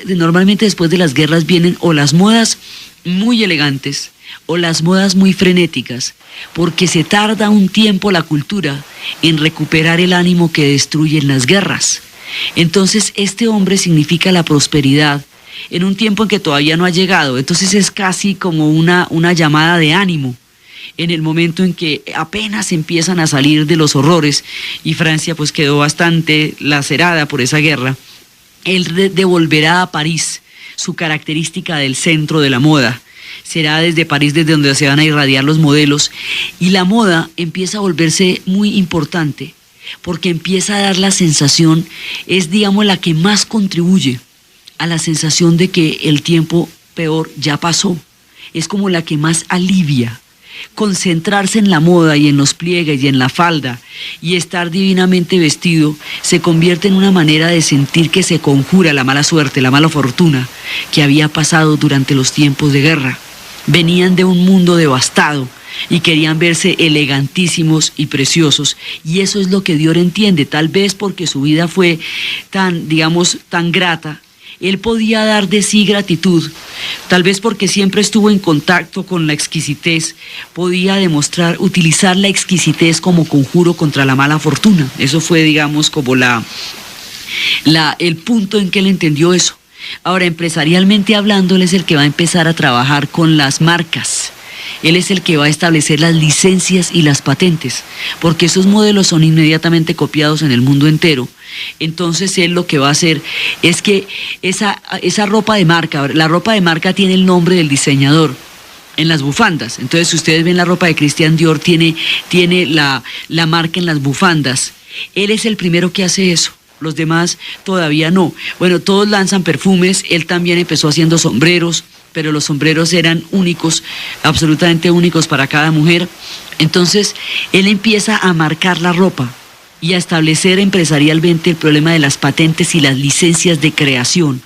normalmente después de las guerras vienen o las modas muy elegantes o las modas muy frenéticas, porque se tarda un tiempo la cultura en recuperar el ánimo que destruyen las guerras. Entonces este hombre significa la prosperidad en un tiempo en que todavía no ha llegado. Entonces es casi como una llamada de ánimo en el momento en que apenas empiezan a salir de los horrores, y Francia pues quedó bastante lacerada por esa guerra. Él devolverá a París su característica del centro de la moda. Será desde París desde donde se van a irradiar los modelos, y la moda empieza a volverse muy importante porque empieza a dar la sensación, es digamos la que más contribuye a la sensación de que el tiempo peor ya pasó. Es como la que más alivia. Concentrarse en la moda y en los pliegues y en la falda y estar divinamente vestido se convierte en una manera de sentir que se conjura la mala suerte, la mala fortuna que había pasado durante los tiempos de guerra. Venían de un mundo devastado y querían verse elegantísimos y preciosos, y eso es lo que Dior entiende, tal vez porque su vida fue tan grata. Él podía dar de sí gratitud, tal vez porque siempre estuvo en contacto con la exquisitez, podía utilizar la exquisitez como conjuro contra la mala fortuna. Eso fue, digamos, como el punto en que él entendió eso. Ahora, empresarialmente hablando, él es el que va a empezar a trabajar con las marcas. Él es el que va a establecer las licencias y las patentes, porque esos modelos son inmediatamente copiados en el mundo entero. Entonces él lo que va a hacer es que esa ropa de marca, la ropa de marca tiene el nombre del diseñador en las bufandas. Entonces, si ustedes ven la ropa de Christian Dior, tiene la marca en las bufandas. Él es el primero que hace eso. Los demás todavía no. Bueno, todos lanzan perfumes. Él también empezó haciendo sombreros, pero los sombreros eran únicos, absolutamente únicos para cada mujer. Entonces, él empieza a marcar la ropa y a establecer empresarialmente el problema de las patentes y las licencias de creación,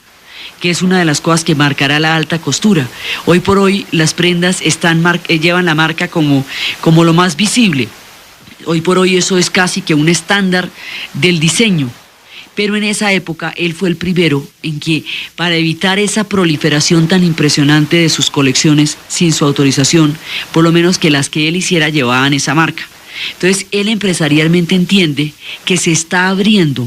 que es una de las cosas que marcará la alta costura. Hoy por hoy las prendas llevan la marca como lo más visible. Hoy por hoy eso es casi que un estándar del diseño. Pero en esa época él fue el primero en que, para evitar esa proliferación tan impresionante de sus colecciones sin su autorización, por lo menos que las que él hiciera llevaban esa marca. Entonces él empresarialmente entiende que se está abriendo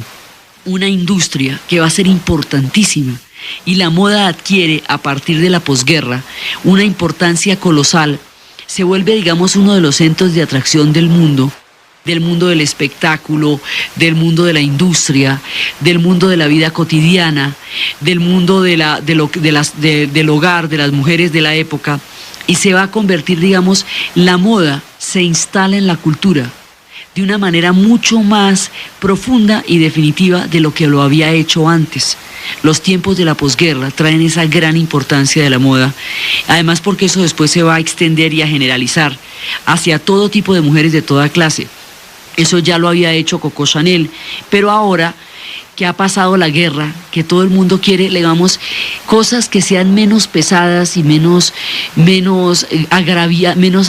una industria que va a ser importantísima, y la moda adquiere a partir de la posguerra una importancia colosal. Se vuelve, digamos, uno de los centros de atracción del mundo del espectáculo, del mundo de la industria, del mundo de la vida cotidiana, del mundo del hogar, de las mujeres de la época, y se va a convertir, digamos, la moda se instala en la cultura de una manera mucho más profunda y definitiva de lo que lo había hecho antes. Los tiempos de la posguerra traen esa gran importancia de la moda, además porque eso después se va a extender y a generalizar hacia todo tipo de mujeres de toda clase. Eso ya lo había hecho Coco Chanel, pero ahora que ha pasado la guerra, que todo el mundo quiere, digamos, cosas que sean menos pesadas y menos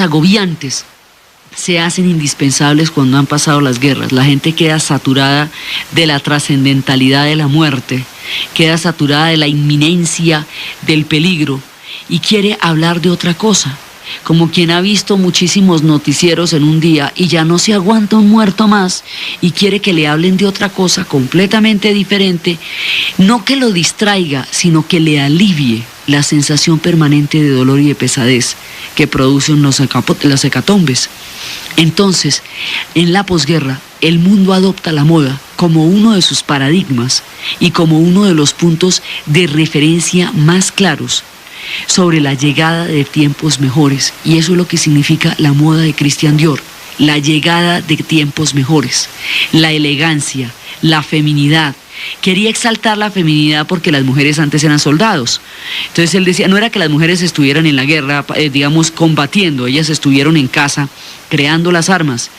agobiantes, se hacen indispensables cuando han pasado las guerras. La gente queda saturada de la trascendentalidad de la muerte, queda saturada de la inminencia del peligro y quiere hablar de otra cosa, como quien ha visto muchísimos noticieros en un día y ya no se aguanta un muerto más y quiere que le hablen de otra cosa completamente diferente, no que lo distraiga, sino que le alivie la sensación permanente de dolor y de pesadez que producen las hecatombes. Entonces, en la posguerra, el mundo adopta la moda como uno de sus paradigmas y como uno de los puntos de referencia más claros sobre la llegada de tiempos mejores. Y eso es lo que significa la moda de Christian Dior, la llegada de tiempos mejores, la elegancia, la feminidad. Quería exaltar la feminidad porque las mujeres antes eran soldados. Entonces él decía, no era que las mujeres estuvieran en la guerra, digamos, combatiendo, ellas estuvieron en casa creando las armas,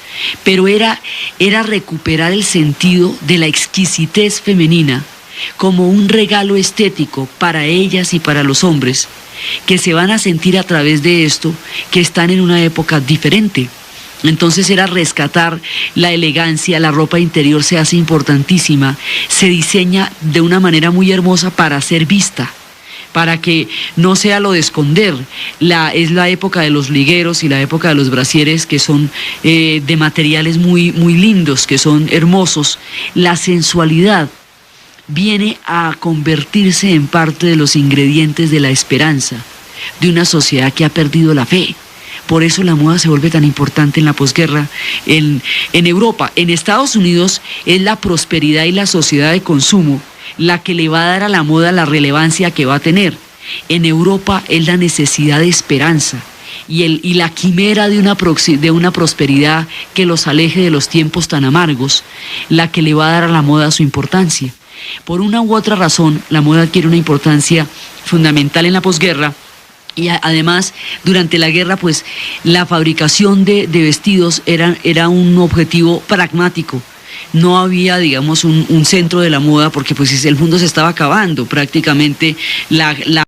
pero era recuperar el sentido de la exquisitez femenina como un regalo estético para ellas y para los hombres, que se van a sentir a través de esto que están en una época diferente. Entonces era rescatar la elegancia, la ropa interior se hace importantísima, se diseña de una manera muy hermosa para ser vista, para que no sea lo de esconder. Es la época de los ligueros y la época de los brasieres, que son de materiales muy, muy lindos, que son hermosos. La sensualidad viene a convertirse en parte de los ingredientes de la esperanza de una sociedad que ha perdido la fe. Por eso la moda se vuelve tan importante en la posguerra en Europa. En Estados Unidos es la prosperidad y la sociedad de consumo la que le va a dar a la moda la relevancia que va a tener. En Europa es la necesidad de esperanza y la quimera de una prosperidad que los aleje de los tiempos tan amargos, la que le va a dar a la moda su importancia. Por una u otra razón, la moda adquiere una importancia fundamental en la posguerra. Y además, durante la guerra, pues, la fabricación de vestidos era un objetivo pragmático. No había, digamos, un centro de la moda porque pues el mundo se estaba acabando. Prácticamente la